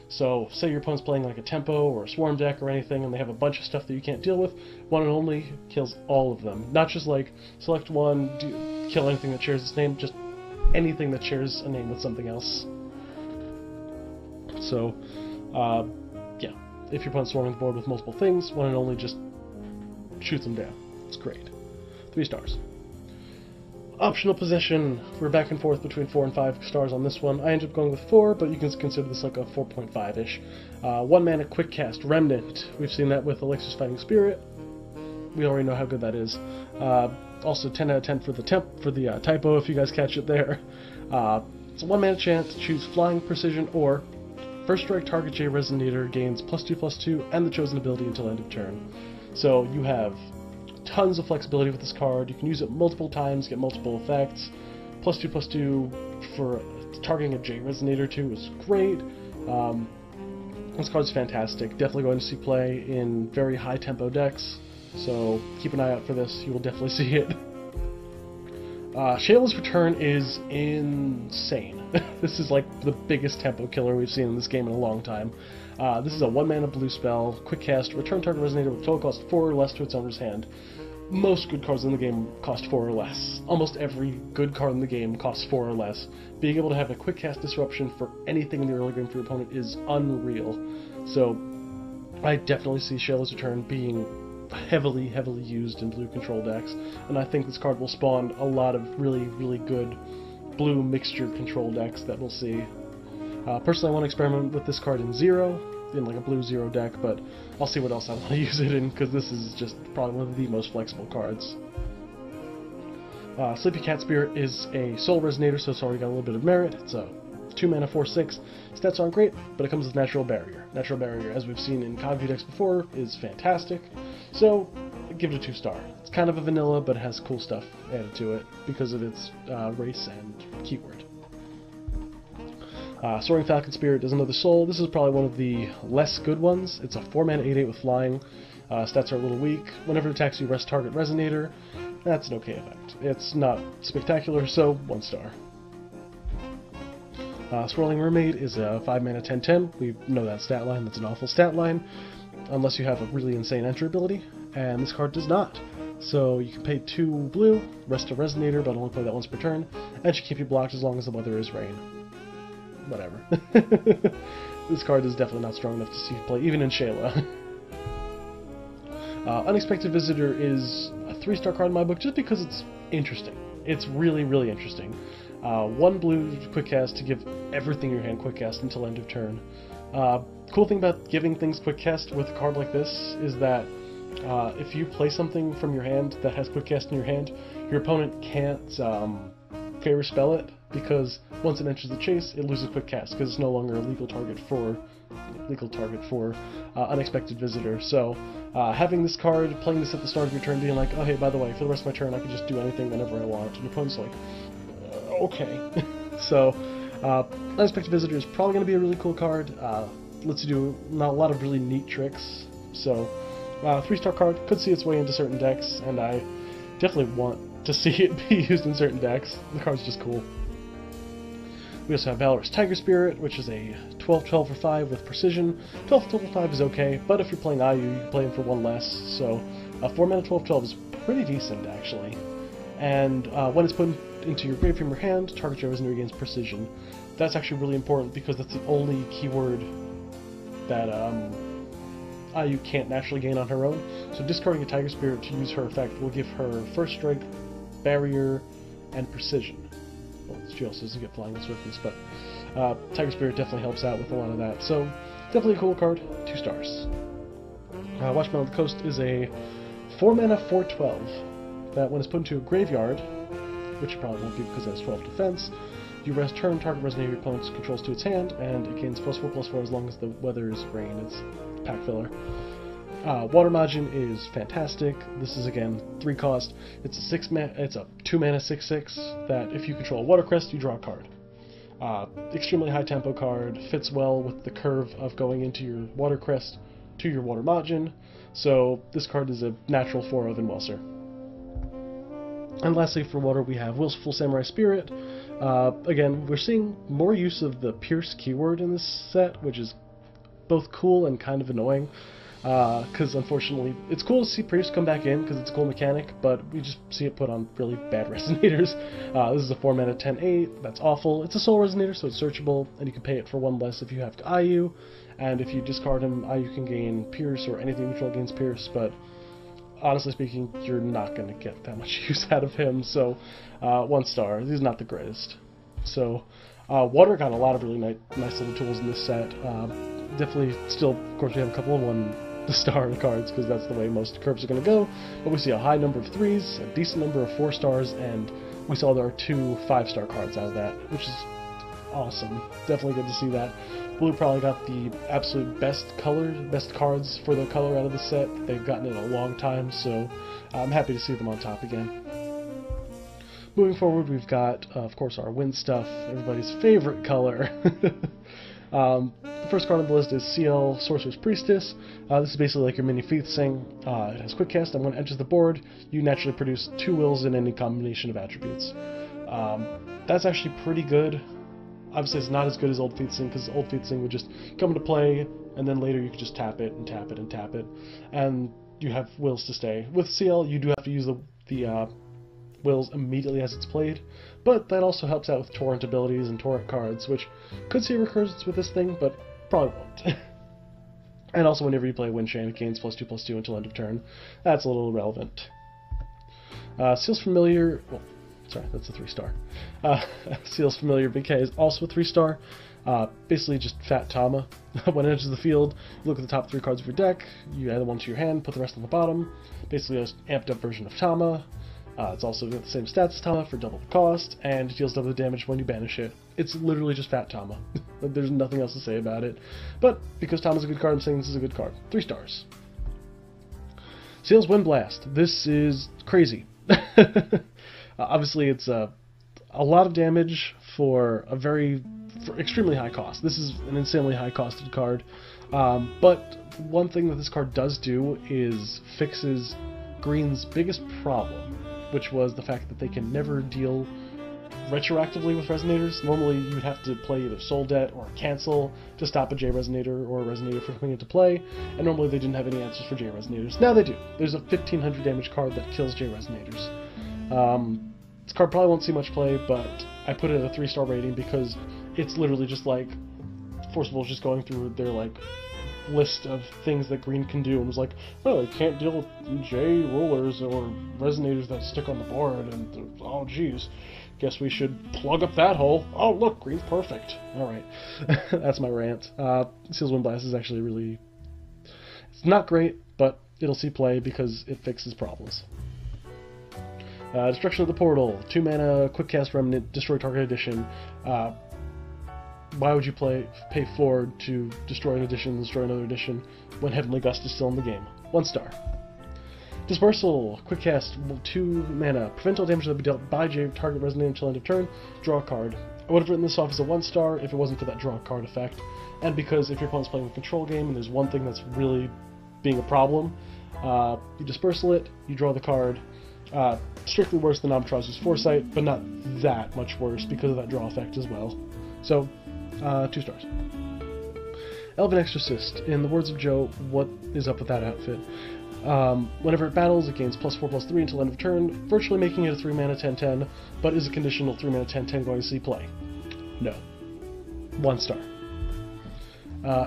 So say your opponent's playing like a tempo or a swarm deck or anything, and they have a bunch of stuff that you can't deal with, One and Only kills all of them. Not just like select one, kill anything that shares its name, just anything that shares a name with something else. So yeah, if your opponent's swarming the board with multiple things, One and Only just shoots them down. It's great. 3 stars. Optional possession. We're back and forth between 4 and 5 stars on this one. I ended up going with 4, but you can consider this like a 4.5-ish. 1 mana quick cast, Remnant. We've seen that with Alexis Fighting Spirit. We already know how good that is. Also 10 out of 10 for the typo, if you guys catch it there. It's a 1 mana chance to choose Flying, Precision, or first strike target J Resonator gains +2/+2 and the chosen ability until end of turn. So you have tons of flexibility with this card. You can use it multiple times, get multiple effects. +2/+2 for targeting a J Resonator too is great. This card's fantastic. Definitely going to see play in very high tempo decks, so keep an eye out for this. You will definitely see it. Shayla's Return is insane. This is like the biggest tempo killer we've seen in this game in a long time. This is a 1 mana blue spell, quick cast, return target Resonator with total cost 4 or less to its owner's hand. Most good cards in the game cost 4 or less. Almost every good card in the game costs 4 or less. Being able to have a quick cast disruption for anything in the early game for your opponent is unreal. So I definitely see Shayla's Return being heavily, heavily used in blue control decks, and I think this card will spawn a lot of really, really good blue mixture control decks that we'll see. Personally, I want to experiment with this card in 0, in like a blue 0 deck, but I'll see what else I want to use it in, because this is just probably one of the most flexible cards. Sleepy Cat Spirit is a Soul Resonator, so it's already got a little bit of merit. It's a 2 mana 4/6. Stats aren't great, but it comes with Natural Barrier. Natural Barrier, as we've seen in Kaguya decks before, is fantastic. So give it a 2-star. It's kind of a vanilla, but it has cool stuff added to it because of its race and keyword. Soaring Falcon Spirit is another soul. This is probably one of the less good ones. It's a 4-mana 8/8 with flying. Stats are a little weak. Whenever it attacks you, rest target Resonator. That's an okay effect. It's not spectacular, so 1 star. Swirling Mermaid is a 5-mana 10/10. We know that stat line. That's an awful stat line, unless you have a really insane entry ability, and this card does not. So you can pay 2 blue, rest a Resonator, but only play that once per turn, and should keep you blocked as long as the weather is rain. Whatever. This card is definitely not strong enough to see you play, even in Shayla. Unexpected Visitor is a 3-star card in my book just because it's interesting. It's really, really interesting. 1 blue quick cast to give everything in your hand quick cast until end of turn. Cool thing about giving things quick cast with a card like this is that if you play something from your hand that has quick cast in your hand, your opponent can't favor spell it, because once it enters the chase, it loses quick cast because it's no longer a legal target for Unexpected Visitor. So having this card, playing this at the start of your turn, being like, oh hey, by the way, for the rest of my turn I can just do anything whenever I want, and your opponent's like, okay. So Unexpected Visitor is probably going to be a really cool card. Lets you do not a lot of really neat tricks. So 3-star card, could see its way into certain decks, and I definitely want to see it be used in certain decks. The card's just cool. We also have Valorous Tiger Spirit, which is a 12/12 for 5 with precision. 12/12 for 5 is okay, but if you're playing IU, you can play him for 1 less, so a 4-mana 12/12 is pretty decent, actually. And when it's put into your grave from your hand, target your Resonator gains precision. That's actually really important because that's the only keyword that IU can't naturally gain on her own. So discarding a Tiger Spirit to use her effect will give her first strike, barrier, and precision. Well, she also doesn't get flying and swiftness, but Tiger Spirit definitely helps out with a lot of that. So definitely a cool card, 2 stars. Watchman of the Coast is a 4-mana 4/12 that when it's put into a graveyard, which you probably won't do because it has 12 defense, you rest turn, target Resonator your opponent's controls to its hand, and it gains +4/+4 as long as the weather is rain. It's pack filler. Water Margin is fantastic. This is again 3 cost. It's a 2-mana 6/6 that if you control a Water Crest, you draw a card. Extremely high tempo card, fits well with the curve of going into your Water Crest to your Water Margin. So this card is a natural 4/of in Welser. And lastly, for water, we have Willful Samurai Spirit. Again, we're seeing more use of the Pierce keyword in this set, which is both cool and kind of annoying. Because unfortunately, it's cool to see Pierce come back in because it's a cool mechanic, but we just see it put on really bad Resonators. This is a 4-mana 10/8. That's awful. It's a Soul Resonator, so it's searchable, and you can pay it for 1 less if you have IU. And if you discard him, IU can gain Pierce, or anything neutral gains Pierce, but honestly speaking, you're not going to get that much use out of him, so 1 star. He's not the greatest. So water got a lot of really nice little tools in this set. Definitely still, of course, we have a couple of 1-star cards because that's the way most curves are going to go, but we see a high number of 3s, a decent number of 4 stars, and we saw there are 2 5-star cards out of that, which is awesome. Definitely good to see that. Blue probably got the absolute best cards for the color out of the set. They've gotten it a long time, so I'm happy to see them on top again. Moving forward, we've got, of course, our wind stuff, everybody's favorite color. The first card on the list is CL Sorcerer's Priestess. This is basically like your mini Feathsing. It has quick cast, and when it enters the board, you naturally produce 2 wills in any combination of attributes. That's actually pretty good. Obviously, it's not as good as Old Feathsing, because Old Feathsing would just come into play, and then later you could just tap it and tap it and tap it, and you have wills to stay. With CL, you do have to use the wills immediately as it's played, but that also helps out with torrent abilities and torrent cards, which could see recurrence with this thing, but probably won't. And also whenever you play Windchain, it gains +2/+2 until end of turn. That's a little irrelevant. Seal's Familiar, well, sorry, that's a 3-star. Seal's Familiar BK is also a 3-star. Basically just Fat Tama. When it enters the field, you look at the top 3 cards of your deck, you add 1 to your hand, put the rest on the bottom. Basically an amped up version of Tama. It's also got the same stats as Tama for double the cost, and it deals double the damage when you banish it. It's literally just Fat Tama. There's nothing else to say about it. But because Tama's a good card, I'm saying this is a good card. 3 stars. Seal's Wind Blast. This is crazy. Obviously, it's a lot of damage for extremely high cost. This is an insanely high costed card. But one thing that this card does do is fixes Green's biggest problem, which was the fact that they can never deal retroactively with Resonators. Normally you would have to play either Soul Debt or Cancel to stop a J Resonator or a Resonator from coming into play, and normally they didn't have any answers for J Resonators. Now they do. There's a 1500 damage card that kills J Resonators. This card probably won't see much play, but I put it at a 3-star rating because it's literally just like Forcible's just going through their like list of things that Green can do and was like, well, they can't deal with J Rulers or Resonators that stick on the board, and oh geez, guess we should plug up that hole. Oh look, Green's perfect. Alright, that's my rant. Seal's Wind Blast is actually really, it's not great, but it'll see play because it fixes problems. Destruction of the Portal, 2 mana, quick cast Remnant, destroy target edition. Why would you pay 4 to destroy an edition, destroy another edition, when Heavenly Gust is still in the game? 1 star. Dispersal, quick cast, 2 mana, prevent all damage that will be dealt by target Resonator until end of turn, draw a card. I would have written this off as a 1 star if it wasn't for that draw a card effect, and because if your opponent's playing a control game and there's one thing that's really being a problem, you dispersal it, you draw the card. Strictly worse than Albatross's Foresight, but not that much worse because of that draw effect as well. So, 2 stars. Elven Exorcist. In the words of Joe, what is up with that outfit? Whenever it battles, it gains +4/+3 until end of turn, virtually making it a 3 mana 10/10, but is a conditional 3 mana 10/10 going to see play? No. 1 star.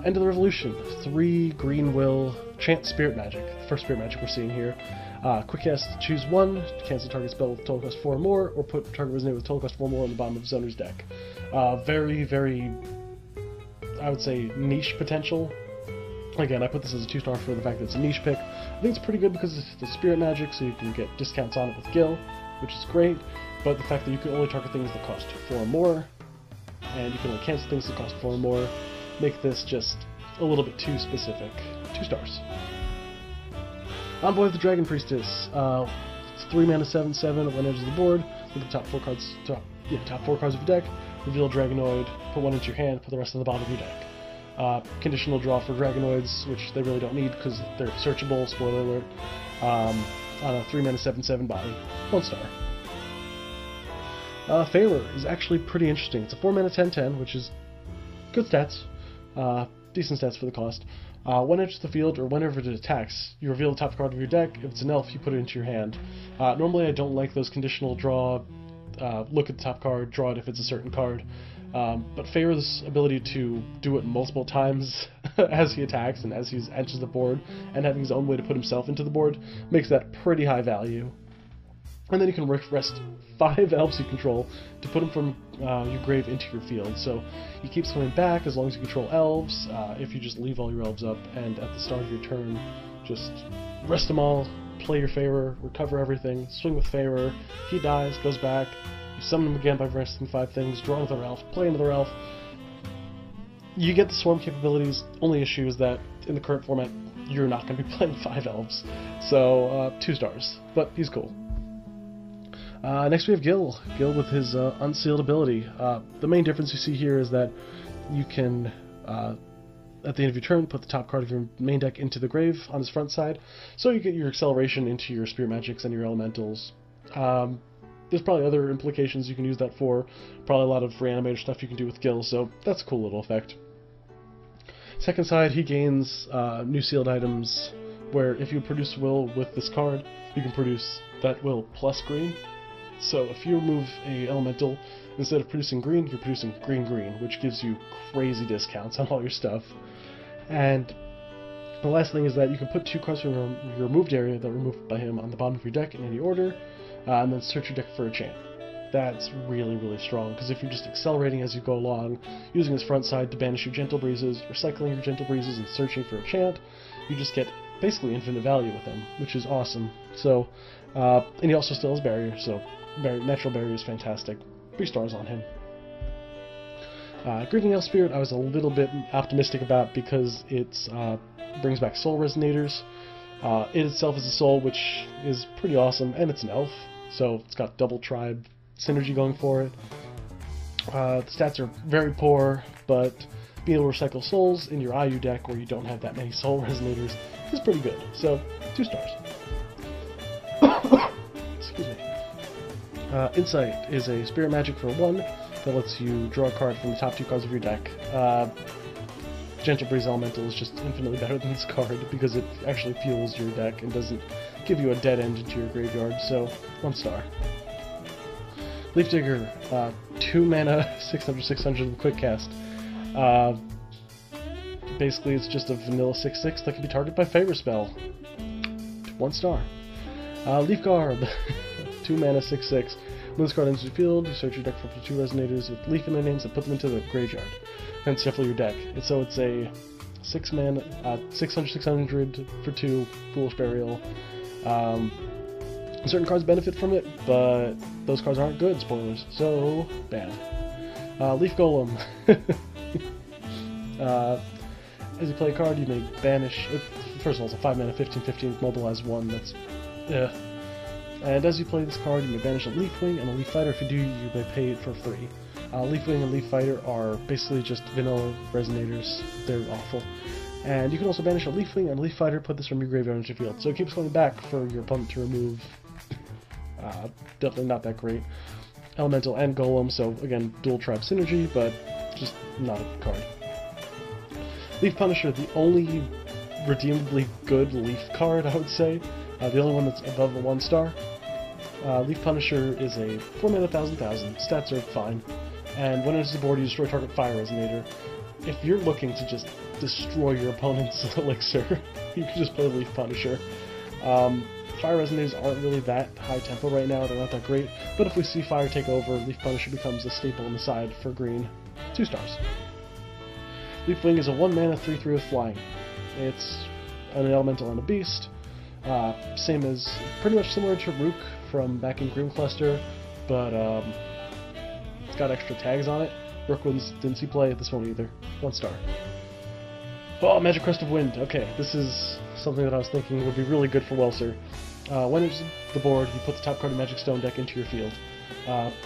End of the Revolution. 3 green will chant Spirit Magic. The first Spirit Magic we're seeing here. Quick cast, choose 1, cancel target spell with total cost 4 or more, or put target Resonator with total cost 4 or more on the bottom of his owner's deck. Very, very, I would say, niche potential. Again, I put this as a 2 star for the fact that it's a niche pick. I think it's pretty good because it's the Spirit Magic, so you can get discounts on it with Gil, which is great, but the fact that you can only target things that cost 4 or more, and you can only cancel things that cost 4 or more, make this just a little bit too specific. 2 stars. Envoy of the Dragon Priestess. It's 3 mana 7/7. When it enters the board, look at the top 4 cards. Top 4 cards of your deck. Reveal a Dragonoid. Put 1 into your hand. Put the rest on the bottom of your deck. Conditional draw for Dragonoids, which they really don't need because they're searchable. Spoiler alert. On a 3 mana 7/7 body. 1 star. Fairer is actually pretty interesting. It's a 4 mana 10/10, which is good stats. Decent stats for the cost. When it enters the field, or whenever it attacks, you reveal the top card of your deck. If it's an elf, you put it into your hand. Normally I don't like those conditional draw, look at the top card, draw it if it's a certain card. But Fair's ability to do it multiple times as he attacks and as he enters the board, and having his own way to put himself into the board, makes that pretty high value. And then you can rest 5 elves you control to put them from your grave into your field. So he keeps coming back as long as you control elves. If you just leave all your elves up and at the start of your turn, just rest them all, play your Fairer, recover everything, swing with Fairer. He dies, goes back, you summon him again by resting 5 things, draw another elf, play another elf. You get the swarm capabilities. Only issue is that in the current format, you're not going to be playing 5 elves. So 2 stars, but he's cool. Next we have Gil. Gil with his unsealed ability. The main difference you see here is that you can, at the end of your turn, put the top card of your main deck into the grave on his front side, so you get your acceleration into your Spirit Magics and your Elementals. There's probably other implications you can use that for, probably a lot of reanimator stuff you can do with Gil, so that's a cool little effect. Second side, he gains new sealed items, where if you produce will with this card, you can produce that will plus green. So if you remove a elemental, instead of producing green, you're producing green-green, which gives you crazy discounts on all your stuff. And the last thing is that you can put 2 cards from your removed area that were removed by him on the bottom of your deck in any order, and then search your deck for a chant. That's really, really strong, because if you're just accelerating as you go along, using his front side to banish your Gentle Breezes, recycling your Gentle Breezes and searching for a chant, you just get basically infinite value with him, which is awesome. So, and he also still has Barrier, so Natural Barrier is fantastic. 3 stars on him. Grieving Elf Spirit I was a little bit optimistic about because it brings back Soul Resonators. It itself is a soul, which is pretty awesome, and it's an elf, so it's got double tribe synergy going for it. The stats are very poor, but being able to recycle souls in your IU deck where you don't have that many soul resonators is pretty good. So, 2 stars. Excuse me. Insight is a spirit magic for 1 that lets you draw a card from the top 2 cards of your deck. Gentle Breeze Elemental is just infinitely better than this card because it actually fuels your deck and doesn't give you a dead end into your graveyard, so 1 star. Leaf Digger, 2 mana, 600/600 with quick cast. Basically, it's just a vanilla 6/6 that can be targeted by Favor Spell. 1 star. Leaf Garb, 2 mana, 6/6. When this card enters the field, you search your deck for up to 2 resonators with leaf in their names and put them into the graveyard. And shuffle your deck. And so it's a 6 mana, 600/600 for 2, Foolish Burial. Certain cards benefit from it, but those cards aren't good, spoilers, so bad. Leaf Golem. As you play a card, you may banish. First of all, it's a 5 mana 15/15 with mobilize 1. That's. And as you play this card, you may banish a Leaf Wing and a Leaf Fighter. If you do, you may pay it for free. Leaf Wing and Leaf Fighter are basically just vanilla resonators. They're awful. And you can also banish a Leaf Wing and a Leaf Fighter, put this from your graveyard into your field. So it keeps going back for your opponent to remove. Definitely not that great. Elemental and Golem, so again, dual tribe synergy, but just not a good card. Leaf Punisher, the only redeemably good Leaf card, I would say. The only one that's above a 1 star. Leaf Punisher is a 4 mana 1000/1000. Stats are fine. And when it enters the board, you destroy target fire resonator. If you're looking to just destroy your opponent's elixir, you can just play Leaf Punisher. Fire resonators aren't really that high tempo right now, they're not that great, but if we see fire take over, Leaf Punisher becomes a staple on the side for green. 2 stars. Leaf Wing is a 1 mana 3/3 with flying. It's an elemental and a beast. Same as, pretty much similar to Rook from back in Grim Cluster, but it's got extra tags on it. Rook ones didn't see play, this one either. 1 star. Oh, Magic Crest of Wind. Okay, this is something that I was thinking would be really good for Welser. When it's the board, you put the top card of Magic Stone deck into your field.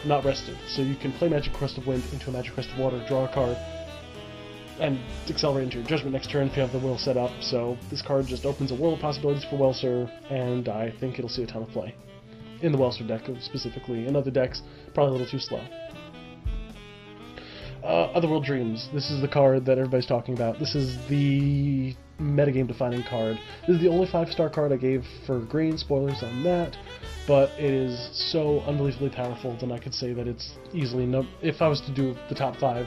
Not rested, so you can play Magic Crest of Wind into a Magic Crest of Water, draw a card, and accelerate into your Judgment next turn if you have the will set up. So this card just opens a world of possibilities for Welser, and I think it'll see a ton of play. In the Welser deck specifically. In other decks, probably a little too slow. Otherworld Dreams. This is the card that everybody's talking about. This is the metagame defining card. This is the only 5-star card I gave for green, spoilers on that, but it is so unbelievably powerful that I could say that it's easily, if I was to do the top 5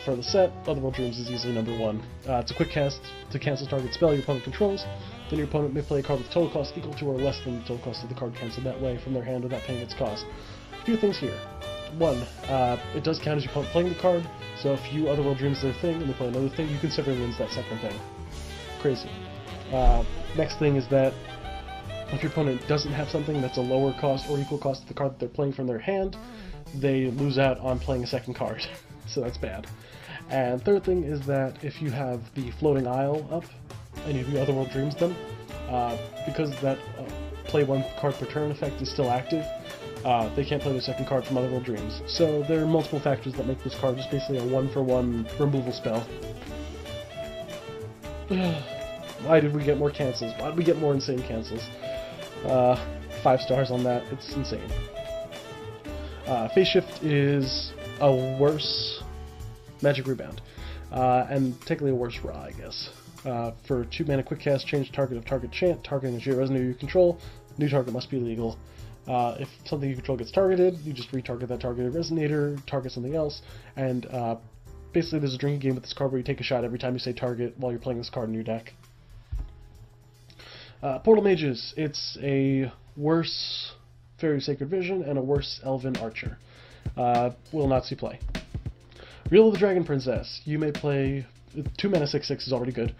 for the set, Otherworld Dreams is easily number 1. It's a quick cast to cancel target spell your opponent controls. Then your opponent may play a card with total cost equal to or less than the total cost of the card cancelled that way from their hand without paying its cost. A few things here. 1, it does count as your opponent playing the card, so if you Otherworld Dreams their thing and they play another thing, you consider wins that second thing. Crazy. Next thing is that if your opponent doesn't have something that's a lower cost or equal cost to the card that they're playing from their hand, they lose out on playing a second card. So that's bad. And third thing is that if you have the Floating Isle up, and if you Otherworld Dreams them, because that play 1 card per turn effect is still active, they can't play their second card from Otherworld Dreams. So there are multiple factors that make this card just basically a 1-for-1 removal spell. Why did we get more cancels? Why did we get more insane cancels? 5 stars on that, it's insane. Phase Shift is a worse Magic Rebound, and technically a worse Ra, I guess. For 2 mana quick cast, change target of target chant, targeting a Geo Resonator you control, new target must be legal. If something you control gets targeted, you just retarget that targeted Resonator, target something else, and basically there's a drinking game with this card where you take a shot every time you say target while you're playing this card in your deck. Portal Mages, it's a worse Fairy Sacred Vision and a worse Elven Archer. Will not see play. Reel of the Dragon Princess, you may play 2 mana 6/6 is already good.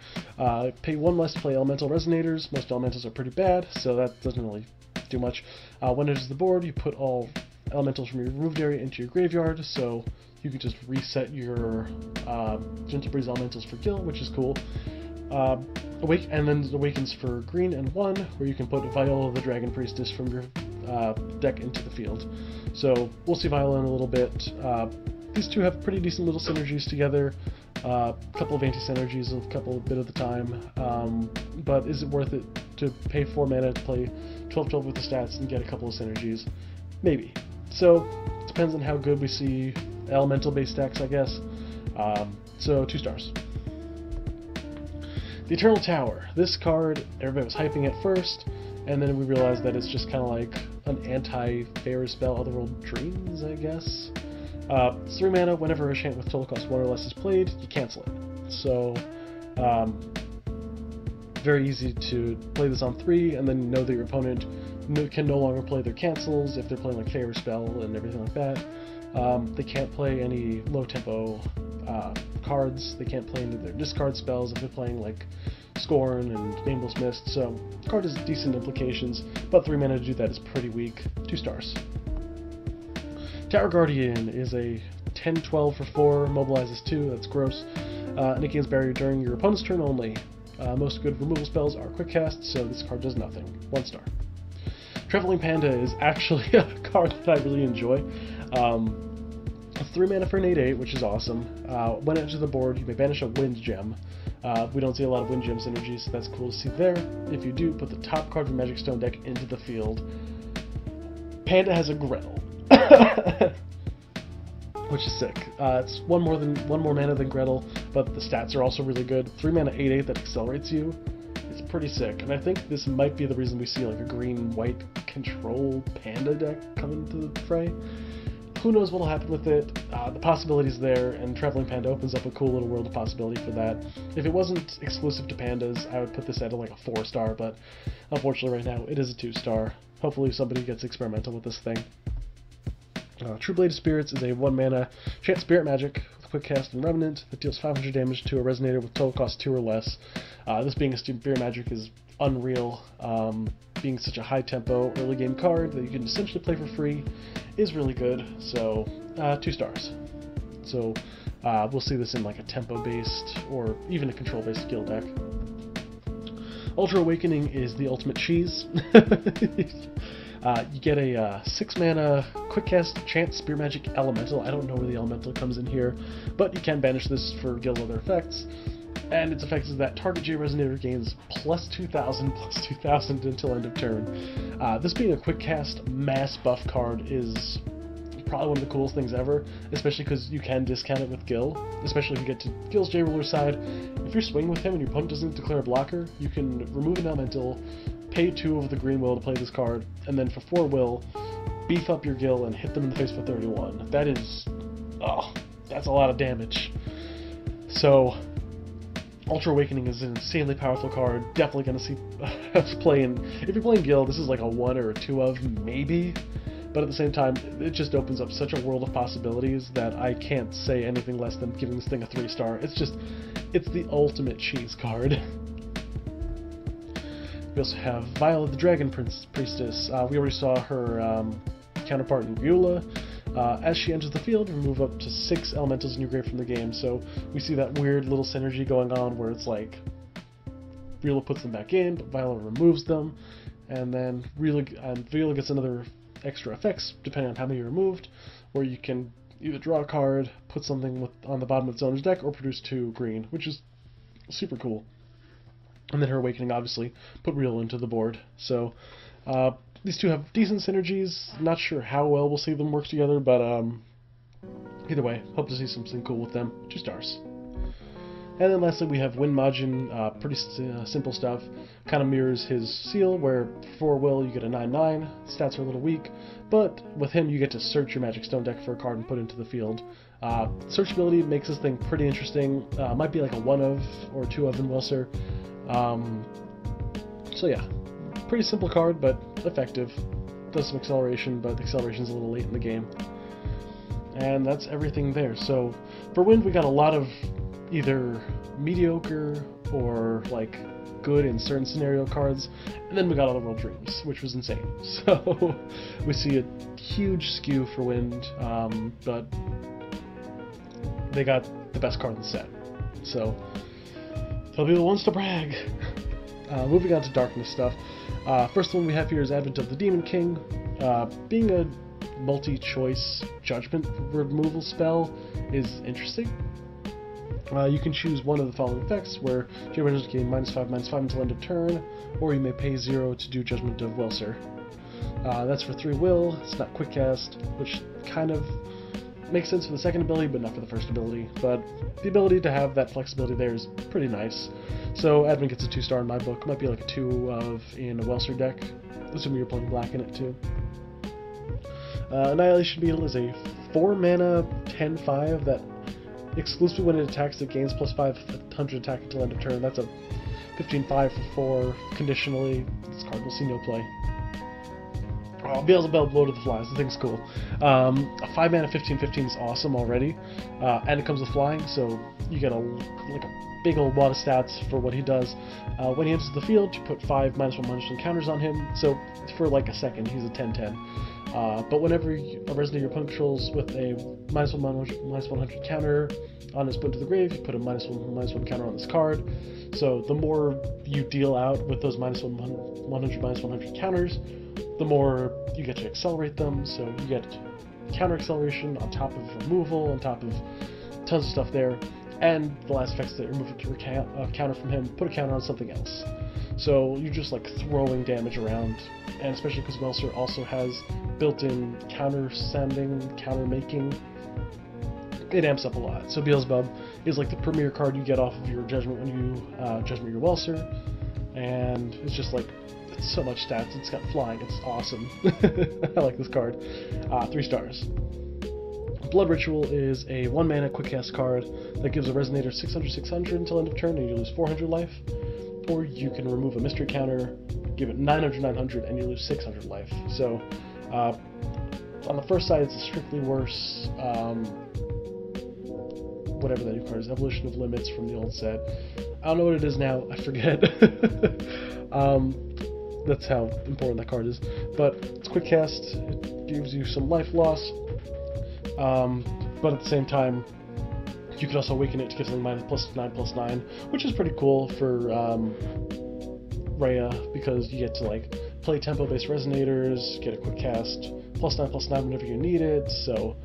Pay 1 less to play Elemental Resonators. Most Elementals are pretty bad, so that doesn't really do much. When it is the board, you put all Elementals from your removed area into your graveyard, so you can just reset your Gentle Breeze Elementals for Gil, which is cool. and then it awakens for green and 1, where you can put Viola the Dragon Priestess from your deck into the field. So we'll see Viola in a little bit. These two have pretty decent little synergies together. A couple of anti-synergies a bit of the time, but is it worth it to pay 4 mana to play 12/12 with the stats and get a couple of synergies? Maybe. So it depends on how good we see elemental-based decks, I guess. So 2 stars. The Eternal Tower. This card, everybody was hyping at first, and then we realized that it's just kind of like an anti-fairy spell, Otherworld Dreams, I guess. It's 3 mana. Whenever a enchant with total cost 1 or less is played, you cancel it. So, very easy to play this on 3, and then know that your opponent can no longer play their cancels if they're playing like Fairy Spell and everything like that. They can't play any low-tempo cards. They can't play any of their discard spells if they're playing like Scorn and Nameless Mist. So, the card has decent implications, but 3 mana to do that is pretty weak. 2 stars. Tower Guardian is a 10/12 for 4, mobilizes 2, that's gross, and it gains barrier during your opponent's turn only. Most good removal spells are quick casts, so this card does nothing. 1 star. Traveling Panda is actually a card that I really enjoy. It's 3 mana for an 8/8, which is awesome. When it enters the board, you may banish a Wind Gem. We don't see a lot of Wind Gem synergies, so that's cool to see there. If you do, put the top card of your Magic Stone deck into the field. Panda has a Gretel. Which is sick. It's one more mana than Gretel, but the stats are also really good. 3 mana 8/8 that accelerates you. It's pretty sick, and I think this might be the reason we see like a green-white control Panda deck come into the fray. Who knows what'll happen with it? The possibility's there, and Traveling Panda opens up a cool little world of possibility for that. If it wasn't exclusive to pandas, I would put this at like a 4 star, but unfortunately right now it is a 2 star. Hopefully somebody gets experimental with this thing. True Blade of Spirits is a 1 mana chant spirit magic with quick cast and revenant that deals 500 damage to a resonator with total cost 2 or less. This being a spirit magic is unreal. Being such a high tempo early game card that you can essentially play for free is really good. So 2 stars. So we'll see this in like a tempo based or even a control based skill deck. Ultra Awakening is the ultimate cheese. You get a 6 mana quick cast chant spear magic elemental. I don't know where the elemental comes in here, but you can banish this for guild other effects. And its effect is that target J resonator gains plus 2,000 until end of turn. This being a quick cast mass buff card is probably one of the coolest things ever, especially because you can discount it with Gil, especially if you get to Gil's J ruler side. If you're swinging with him and your opponent doesn't declare a blocker, you can remove an elemental, pay 2 of the green will to play this card, and then for 4 will, beef up your Gil and hit them in the face for 31. That is, that's a lot of damage. So, Ultra Awakening is an insanely powerful card, definitely going to see us playing. If you're playing Gil, this is like a 1 or a 2 of, maybe, but at the same time, it just opens up such a world of possibilities that I can't say anything less than giving this thing a 3 star. It's the ultimate cheese card. We also have Viola the Dragon Priestess. We already saw her counterpart in Beulah. As she enters the field, remove up to 6 elementals in your grave from the game. So we see that weird little synergy going on where it's like Beulah puts them back in, but Viola removes them, and then Viola gets another extra effects depending on how many you removed, where you can either draw a card, put something on the bottom of its owner's deck, or produce 2 green, which is super cool. And then her Awakening, obviously, put Real into the board. So, these two have decent synergies. Not sure how well we'll see them work together, but either way, hope to see something cool with them. 2 stars. And then lastly, we have Wind Majin, pretty simple stuff. Kind of mirrors his seal, where for Will you get a 9/9. Stats are a little weak, but with him you get to search your Magic Stone deck for a card and put it into the field. Searchability makes this thing pretty interesting. Might be like a 1 of or 2 of in Wilser. So yeah, pretty simple card, but effective. Does some acceleration, but the acceleration's a little late in the game. And that's everything there. So for Wind, we got a lot of either mediocre or like good in certain scenario cards, and then we got Otherworld Dreams, which was insane. So we see a huge skew for Wind, but they got the best card in the set. So They'll be the ones to brag. Moving on to darkness stuff. First one we have here is Advent of the Demon King. Being a multi-choice judgment removal spell is interesting. You can choose one of the following effects, where Judgment gain -5/-5 until end of turn, or you may pay 0 to do Judgment of Welser. That's for 3 will. It's not quick cast, which kind of makes sense for the second ability, but not for the first ability. But the ability to have that flexibility there is pretty nice. So Advent gets a 2-star in my book. Might be like a 2 in a Welser deck, assuming you're playing black in it too. Annihilation Beetle is a 4-mana 10/5 that exclusively when it attacks it gains +500 attack until end of turn. That's a 15/5 for 4 conditionally. This card will see no play. Beelzebub, Blow to the Flies. The thing's cool. A 5-mana 15/15 is awesome already, and it comes with flying, so you get a big old wad of stats for what he does. When he enters the field, you put 5 -1/-1 counters on him, so for like a second he's a 10/10. But whenever a resident your opponent controls with a -1/-100 counter on his put to the grave, you put a -1/-1 counter on this card. So the more you deal out with those -100 counters, the more you get to accelerate them. So you get counter acceleration on top of removal, on top of tons of stuff there. And the last effects that remove a counter from him, put a counter on something else. So you're just like throwing damage around, and especially because Welser also has built-in counter sending, counter making, it amps up a lot. So Beelzebub is like the premier card you get off of your Judgment when you Judgment your Welser, and it's just like, it's so much stats. It's got flying. It's awesome. I like this card. 3 stars. Blood Ritual is a 1-mana quick cast card that gives a Resonator 600/600 until end of turn and you lose 400 life. Or you can remove a mystery counter, give it 900/900 and you lose 600 life. So on the first side it's a strictly worse, whatever that new card is, Evolution of Limits from the old set. I don't know what it is now, I forget. That's how important that card is. But it's quick cast, it gives you some life loss. But at the same time, you can also awaken it to give something +9/+9, which is pretty cool for Rhea, because you get to like play tempo-based resonators, get a quick cast, +9/+9 whenever you need it, so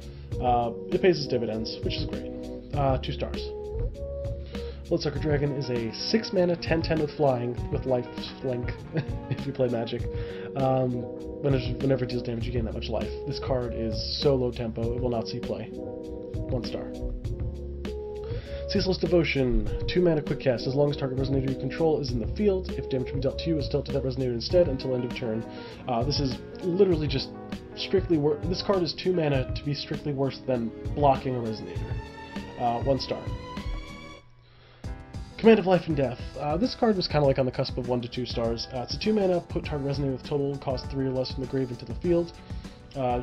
it pays its dividends, which is great. 2 stars. Bloodsucker Dragon is a 6-mana 10/10 with flying, with life link, if you play Magic. Whenever it deals damage, you gain that much life. This card is so low tempo, it will not see play. 1 star. Ceaseless Devotion, 2-mana quick cast. As long as target resonator you control is in the field, if damage being dealt to you is dealt to that resonator instead until end of turn. This is literally just strictly worse. This card is 2 mana to be strictly worse than blocking a resonator. 1 star. Command of Life and Death. This card was kind of like on the cusp of 1 to 2 stars. It's a 2-mana, put target resonator with total cost 3 or less from the grave into the field.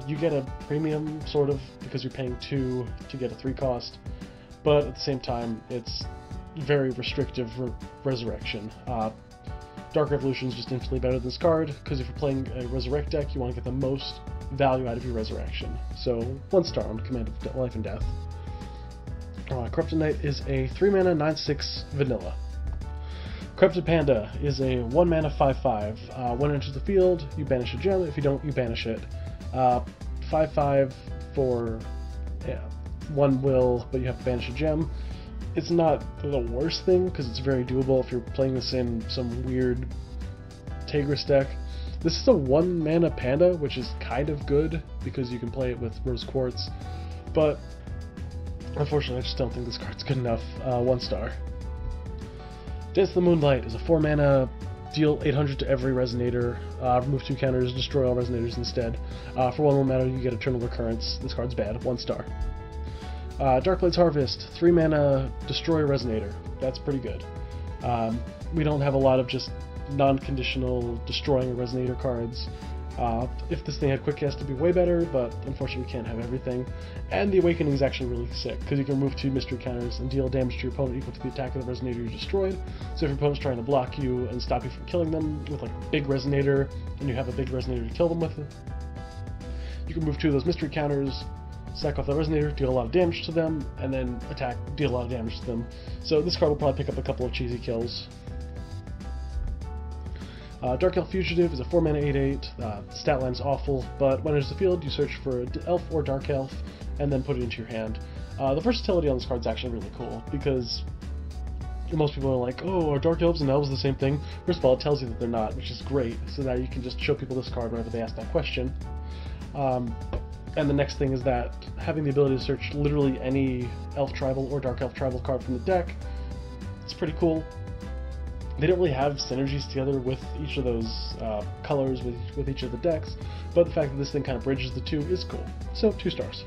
You get a premium, sort of, because you're paying 2 to get a 3 cost, but at the same time, it's very restrictive resurrection. Dark Revolution is just infinitely better than this card, because if you're playing a Resurrect deck, you want to get the most value out of your Resurrection. So, 1 star on Command of Life and Death. Corrupted Knight is a 3-mana 9/6 vanilla. Corrupted Panda is a 1-mana 5/5. When it enters the field, you banish a gem. If you don't, you banish it. 5/5 for 1 will, but you have to banish a gem. It's not the worst thing, because it's very doable if you're playing this in some weird Tigris deck. This is a 1-mana Panda, which is kind of good, because you can play it with Rose Quartz, but unfortunately, I just don't think this card's good enough. 1 star. Dance of the Moonlight is a 4-mana, deal 800 to every resonator, remove 2 counters, destroy all resonators instead. For 1 mana, you get Eternal Recurrence. This card's bad. 1 star. Darkblade's Harvest, 3-mana, destroy a resonator. That's pretty good. We don't have a lot of just non-conditional destroying a resonator cards. If this thing had quick cast, it'd be way better, but unfortunately we can't have everything. And the Awakening is actually really sick, because you can remove 2 mystery counters and deal damage to your opponent equal to the attack of the resonator you destroyed. So if your opponent's trying to block you and stop you from killing them with like a big resonator, and you have a big resonator to kill them with, you can remove 2 of those mystery counters, sack off the resonator, deal a lot of damage to them, and then attack, deal a lot of damage to them. So this card will probably pick up a couple of cheesy kills. Dark Elf Fugitive is a 4-mana 8/8. Stat line's awful, but when it enters the field, you search for an elf or dark elf, and then put it into your hand. The versatility on this card is actually really cool, because most people are like, oh, are dark elves and elves the same thing? First of all, it tells you that they're not, which is great, so now you can just show people this card whenever they ask that question. And the next thing is that having the ability to search literally any elf tribal or dark elf tribal card from the deck, it's pretty cool. They don't really have synergies together with each of those colors, with each of the decks, but the fact that this thing kind of bridges the two is cool. So, 2 stars.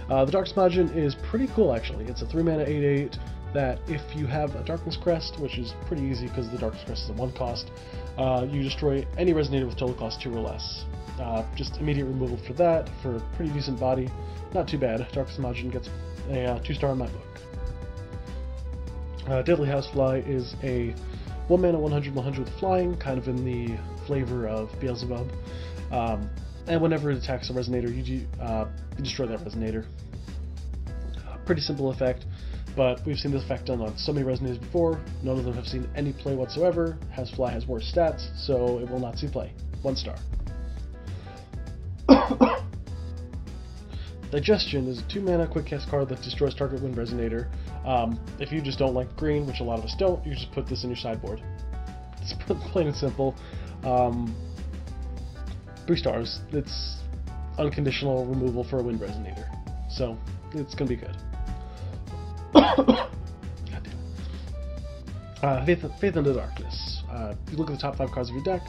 The Dark Smudgeon is pretty cool, actually. It's a 3-mana 8/8 that if you have a Darkness Crest, which is pretty easy because the Darkness Crest is a 1 cost, you destroy any resonator with total cost 2 or less. Just immediate removal for that, for a pretty decent body. Not too bad. Dark Smudgeon gets a 2-star in my book. Deadly Housefly is a 1-mana 1/100 with flying, kind of in the flavor of Beelzebub. And whenever it attacks a resonator, you destroy that resonator. Pretty simple effect, but we've seen this effect done on so many resonators before. None of them have seen any play whatsoever. Housefly has worse stats, so it will not see play. 1 star. Digestion is a 2-mana quick cast card that destroys target wind resonator. If you just don't like green, which a lot of us don't, you just put this in your sideboard. It's plain and simple. 3 stars. It's unconditional removal for a wind resonator, so it's gonna be good. Faith in the Darkness. If you look at the top 5 cards of your deck,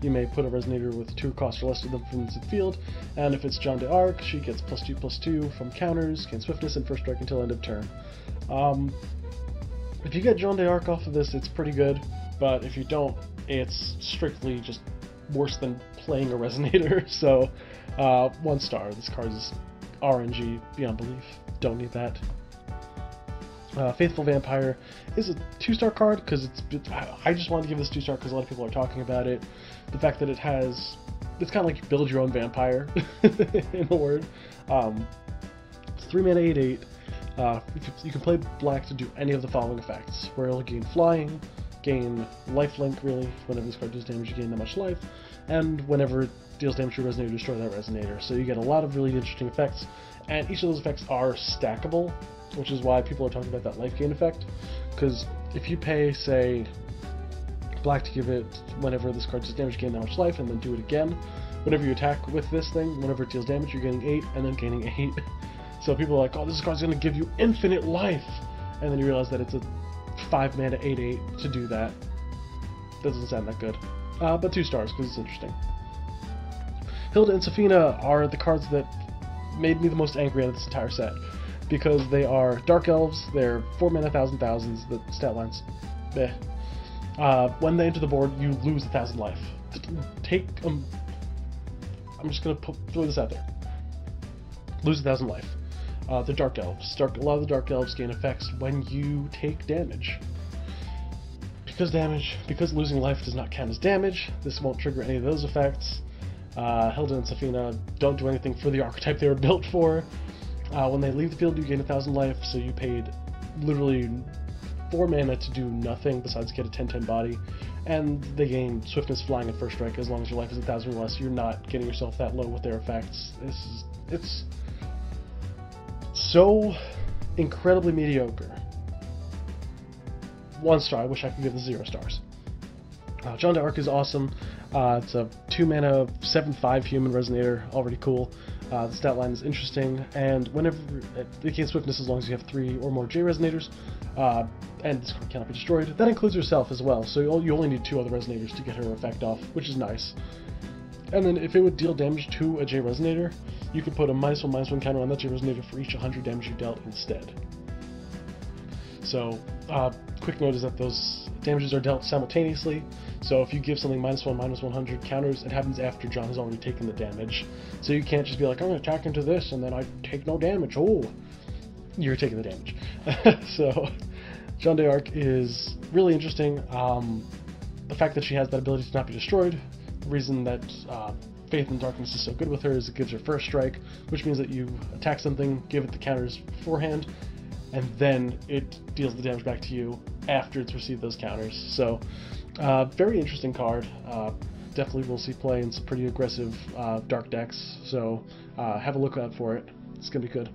you may put a resonator with 2 cost or less of them from the field, and if it's John d'Arc, she gets +2/+2 from counters, gains swiftness and first strike until end of turn. If you get John d'Arc off of this, it's pretty good, but if you don't, it's strictly just worse than playing a resonator, so 1 star. This card is RNG beyond belief. Don't need that. Faithful Vampire is a 2-star card because I just wanted to give this 2-star because a lot of people are talking about it. The fact that it's kind of like you build your own vampire, in a word. It's 3-mana 8/8. You can play black to do any of the following effects, where it'll gain flying, gain lifelink, really. Whenever this card does damage, you gain that much life, and whenever it deals damage to a resonator, destroy that resonator. So you get a lot of really interesting effects, and each of those effects are stackable, which is why people are talking about that life gain effect, because if you pay, say, black to give it, whenever this card does damage, gain that much life, and then do it again, whenever you attack with this thing, whenever it deals damage, you're getting 8, and then gaining 8. So people are like, oh, this card's going to give you infinite life, and then you realize that it's a 5-mana 8/8 to do that. Doesn't sound that good. But 2 stars, because it's interesting. Hilda and Safina are the cards that made me the most angry out of this entire set, because they are Dark Elves, they're 4-mana 1,000/1000s, the stat line's meh. When they enter the board, you lose 1,000 life. I'm just gonna throw this out there. Lose 1,000 life. The Dark Elves. A lot of the Dark Elves gain effects when you take damage. Because losing life does not count as damage, this won't trigger any of those effects. Hilda and Safina don't do anything for the archetype they were built for. When they leave the field, you gain 1,000 life, so you paid literally 4 mana to do nothing besides get a 10/10 body, and they gain swiftness, flying, and first strike as long as your life is 1,000 or less. You're not getting yourself that low with their effects. It's so incredibly mediocre. 1 star. I wish I could give this 0 stars. John d'Arc is awesome. It's a 2-mana 7/5 human resonator, already cool. The stat line is interesting, and whenever it gains swiftness as long as you have 3 or more J resonators, and this card cannot be destroyed. That includes herself as well, so you only need 2 other resonators to get her effect off, which is nice. And then if it would deal damage to a J resonator, you could put a -1/-1 counter on that J resonator for each 100 damage you dealt instead. So, quick note is that those damages are dealt simultaneously, so if you give something -1/-100 counters, it happens after John has already taken the damage. So you can't just be like, I'm going to attack into this, and then I take no damage. Oh, you're taking the damage. So, John d'Arc is really interesting. The fact that she has that ability to not be destroyed, the reason that Faith in Darkness is so good with her is it gives her first strike, which means that you attack something, give it the counters beforehand, and then it deals the damage back to you after it's received those counters. So, very interesting card. Definitely will see play in some pretty aggressive dark decks, so have a look out for it. It's going to be good.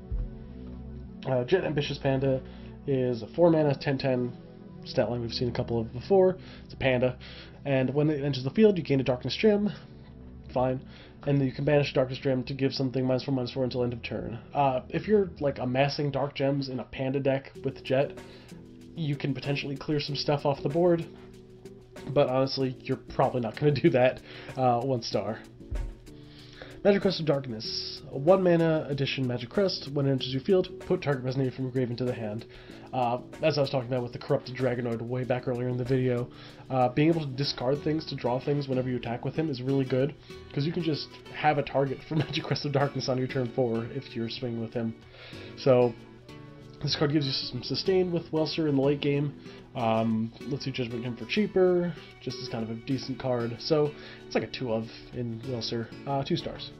Jet Ambitious Panda is a 4-mana 10/10 stat line we've seen a couple of before. It's a panda, and when it enters the field, you gain a Darkness Gem. Fine. And then you can banish Darkness Gem to give something -4/-4 until end of turn. If you're like amassing Dark Gems in a panda deck with Jet, you can potentially clear some stuff off the board, but honestly, you're probably not going to do that. 1 star. Magic Crest of Darkness. A 1-mana addition Magic Crest. When it enters your field, put target Resonator from your grave into the hand. As I was talking about with the Corrupted Dragonoid way back earlier in the video, being able to discard things to draw things whenever you attack with him is really good, because you can just have a target for Magic Crest of Darkness on your turn 4 if you're swinging with him. So, this card gives you some sustain with Welser in the late game. Lets you Judgment him for cheaper, just as kind of a decent card. So, it's like a 2-of in Welser. 2 stars.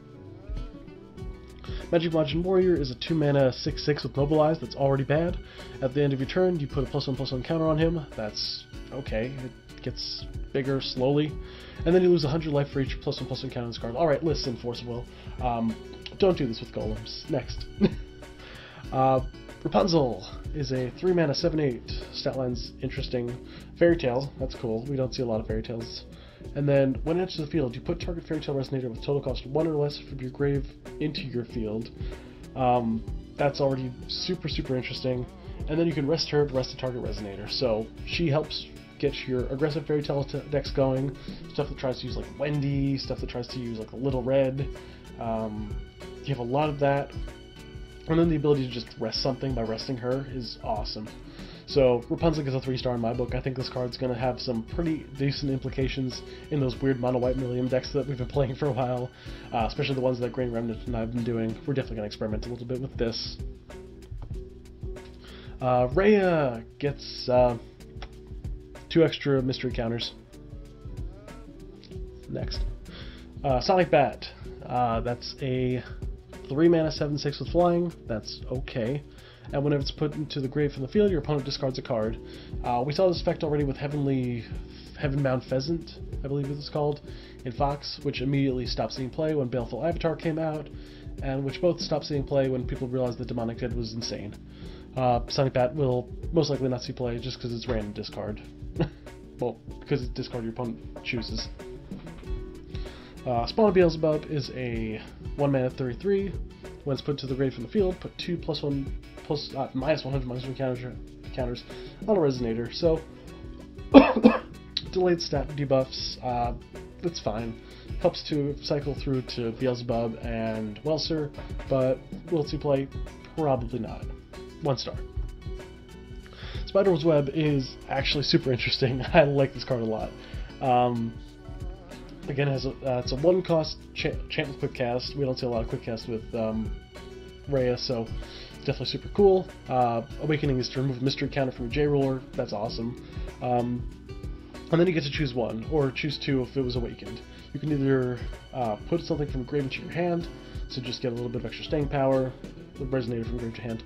Magic Bludgeon Warrior is a 2-mana 6/6 with Mobilize that's already bad. At the end of your turn, you put a +1/+1 counter on him. That's okay. It gets bigger slowly. And then you lose 100 life for each +1/+1 counter on this card. Alright, listen, Force of Will. Don't do this with golems. Next. Rapunzel is a 3-mana 7/8. Stat line's interesting. Fairy Tale, that's cool. We don't see a lot of Fairy Tales. And then, when it enters the field, you put target Fairy Tale Resonator with total cost 1 or less from your grave into your field. That's already super, super interesting. And then you can rest her to rest a target Resonator. So, she helps get your aggressive Fairy Tale decks going. Stuff that tries to use like Wendy, stuff that tries to use like a Little Red. You have a lot of that. And then the ability to just rest something by resting her is awesome. So Rapunzel gets a 3-star in my book. I think this card's going to have some pretty decent implications in those weird mono-white Millium decks that we've been playing for a while, especially the ones that Grain Remnant and I've been doing. We're definitely going to experiment a little bit with this. Rhea gets 2 extra mystery counters. Next. Sonic Bat. That's a 3-mana 7/6 with flying. That's okay. And whenever it's put into the grave from the field, your opponent discards a card. We saw this effect already with Heavenbound Pheasant, I believe it was called, in Fox, which immediately stopped seeing play when Baleful Avatar came out, and which both stopped seeing play when people realized that Demonic Dead was insane. Sonic Bat will most likely not see play just because it's random discard. Well, because it's discard your opponent chooses. Spawn of Beelzebub is a 1-mana 33. When it's put to the grave from the field, put 2 +1 -100/-1 counters on a Resonator. So, delayed stat debuffs, that's fine. Helps to cycle through to Beelzebub and Welser, but will it see play? Probably not. 1 star. Spider's Web is actually super interesting. I like this card a lot. Again, it's a 1-cost chant with quick cast. We don't see a lot of quick cast with Rhea, so it's definitely super cool. Awakening is to remove a mystery counter from your J-Roller. That's awesome. And then you get to choose 1, or choose 2 if it was awakened. You can either put something from grave into your hand, so just get a little bit of extra staying power, the Resonator from grave to hand.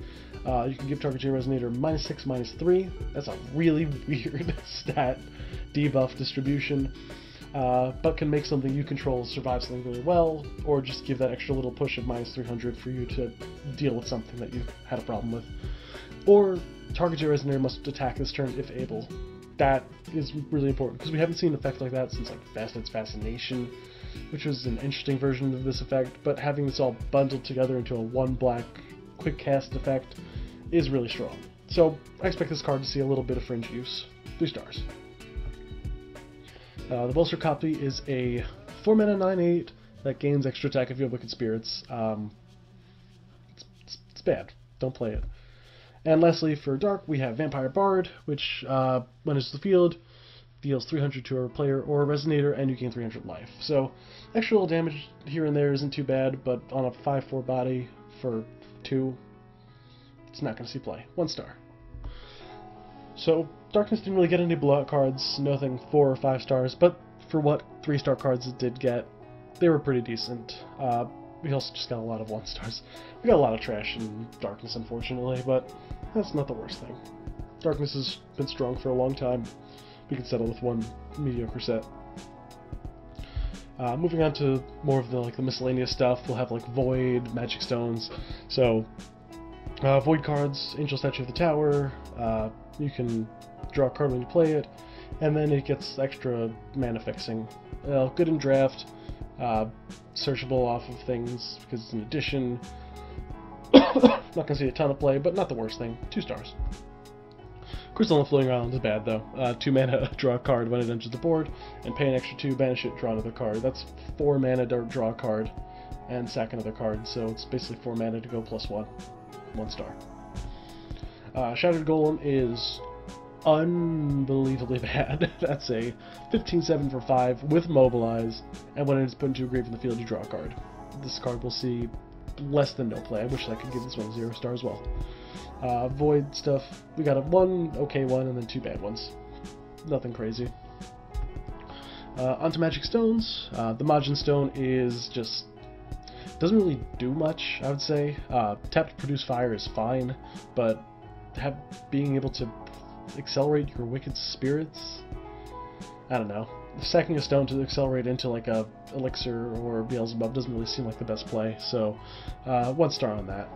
You can give target J-Resonator -6, -3. That's a really weird stat debuff distribution. But can make something you control survive something really well, or just give that extra little push of -300 for you to deal with something that you had a problem with. Or target your Resonator must attack this turn if able. That is really important, because we haven't seen an effect like that since like Fastnight's Fascination, which was an interesting version of this effect, but having this all bundled together into a 1-black quick cast effect is really strong. So I expect this card to see a little bit of fringe use. 3 stars. The Welser copy is a 4-mana 9/8 that gains extra attack if you have Wicked Spirits. It's bad. Don't play it. And lastly, for Dark, we have Vampire Bard, which, when it's in the field, deals 300 to a player or a Resonator, and you gain 300 life. So, extra little damage here and there isn't too bad, but on a 5/4 body for 2, it's not going to see play. 1 star. So, Darkness didn't really get any blowout cards, nothing 4 or 5 stars, but for what 3-star cards it did get, they were pretty decent. We also just got a lot of 1-stars. We got a lot of trash and darkness, unfortunately, but that's not the worst thing. Darkness has been strong for a long time. We can settle with one mediocre set. Moving on to more of the miscellaneous stuff, we'll have like Void, Magic Stones. So Void cards, Angel Statue of the Tower. You can draw a card when you play it, and then it gets extra mana fixing. Good in draft. Searchable off of things because it's an addition. Not gonna see a ton of play, but not the worst thing. 2 stars. Crystalline Floating Island is bad though. 2 mana, draw a card when it enters the board, and pay an extra 2, banish it, draw another card. That's 4 mana to draw a card, and sack another card, so it's basically 4 mana to go +1. 1 star. Shattered Golem is unbelievably bad. That's a 15/7 for 5 with Mobilize, and when it is put into a grave in the field, you draw a card. This card will see less than no play. I wish I could give this one 0 star as well. Void stuff, we got a 1 okay one and then 2 bad ones. Nothing crazy. Onto Magic Stones. The Majin Stone is just doesn't really do much, I would say. Tap to produce fire is fine, but being able to accelerate your wicked spirits, I don't know. Stacking a stone to accelerate into like a elixir or Beelzebub doesn't really seem like the best play, so 1 star on that.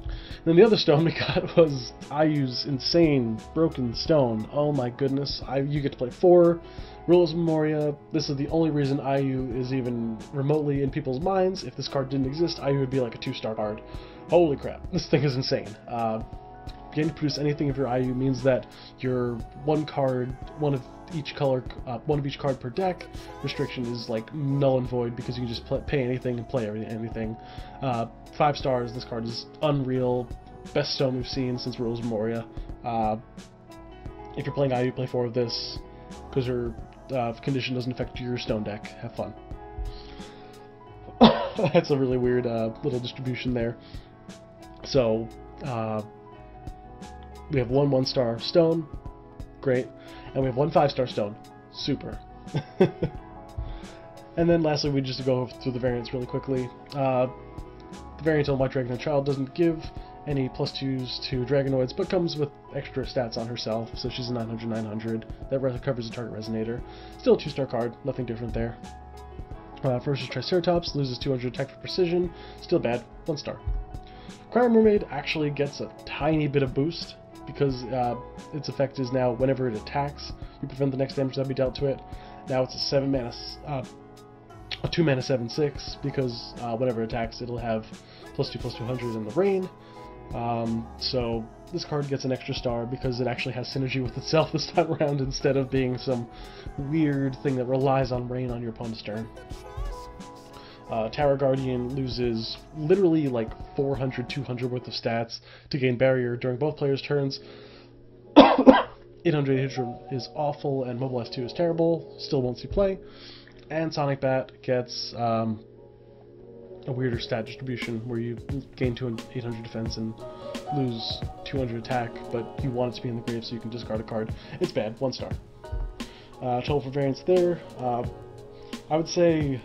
And then the other stone we got was IU's insane broken stone. Oh my goodness! You get to play 4 Rules of Memoria. This is the only reason IU is even remotely in people's minds. If this card didn't exist, IU would be like a 2-star card. Holy crap! This thing is insane. Getting to produce anything of your IU means that your one of each card per deck restriction is like null and void because you can just pay anything and play anything. 5 stars. This card is unreal. Best stone we've seen since Rules of Memoria. If you're playing IU, play 4 of this because her condition doesn't affect your stone deck. Have fun. That's a really weird little distribution there. So. We have 1 1-star stone, great, and we have 1 5-star stone, super. And then lastly, we just go through the variants really quickly. The variant on White Dragon and Child doesn't give any +2s to Dragonoids, but comes with extra stats on herself, so she's a 900/900 that recovers a target resonator. Still a 2-star card, nothing different there. First is Triceratops, loses 200 attack for precision, still bad, 1 star. Cryo Mermaid actually gets a tiny bit of boost, because its effect is now whenever it attacks, you prevent the next damage that be dealt to it. Now it's a 2 mana 7/6, because whenever it attacks, it'll have +2/+200 in the rain. So this card gets an extra star because it actually has synergy with itself this time around instead of being some weird thing that relies on rain on your opponent's turn. Tower Guardian loses literally like 400-200 worth of stats to gain barrier during both players' turns. 800 is awful, and Mobilize 2 is terrible, still won't see play. And Sonic Bat gets a weirder stat distribution where you gain 800 defense and lose 200 attack, but you want it to be in the grave so you can discard a card. It's bad, 1 star. Total for variance there. I would say,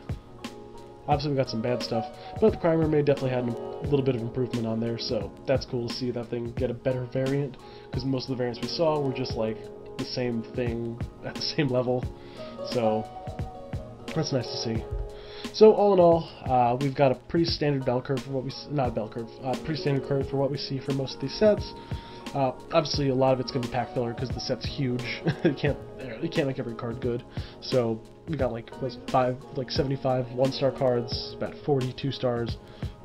obviously we got some bad stuff, but the Cryo Mermaid definitely had a little bit of improvement on there, so that's cool to see that thing get a better variant, because most of the variants we saw were just like the same thing at the same level, so that's nice to see. So all in all, we've got a pretty standard bell curve for what we pretty standard curve for what we see for most of these sets. Obviously, a lot of it's going to be pack filler because the set's huge. you can't make every card good. So we got like 75 1-star cards, about 42 stars,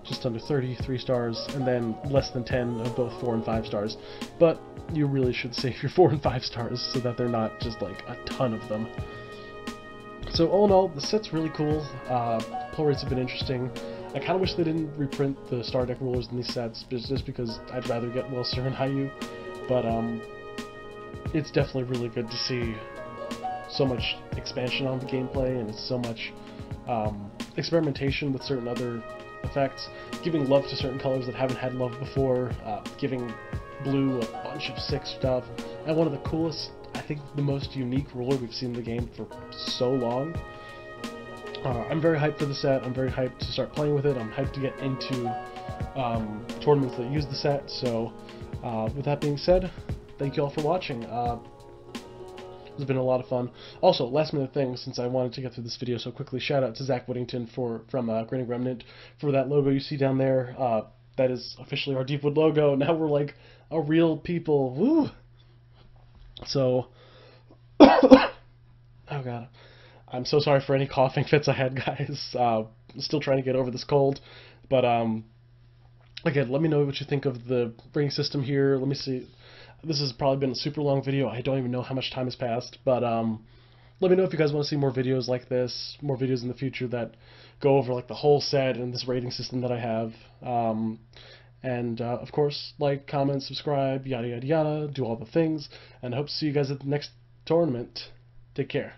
just under 30 3-stars, and then less than 10 of both 4 and 5 stars. But you really should save your 4 and 5 stars so that they're not just like a ton of them. So all in all, the set's really cool. Pull rates have been interesting. I kind of wish they didn't reprint the Star Deck rulers in these sets, just because I'd rather get Wilster and Hayu. But it's definitely really good to see so much expansion on the gameplay, and so much experimentation with certain other effects, giving love to certain colors that haven't had love before, giving blue a bunch of sick stuff, and one of the coolest, I think the most unique ruler we've seen in the game for so long. I'm very hyped for the set. I'm very hyped to start playing with it. I'm hyped to get into tournaments that use the set. So with that being said, thank you all for watching. It's been a lot of fun. Also, last minute thing, since I wanted to get through this video so quickly, shout out to Zach Whittington from Grinning Remnant for that logo you see down there. That is officially our Deepwood logo. Now we're like a real people. Woo! So, oh god, I'm so sorry for any coughing fits I had, guys. Still trying to get over this cold, but again, let me know what you think of the ring system here. Let me see. This has probably been a super long video. I don't even know how much time has passed, but let me know if you guys want to see more videos like this, more videos in the future that go over like the whole set and this rating system that I have. And of course, like, comment, subscribe, yada yada yada, do all the things, and I hope to see you guys at the next tournament. Take care.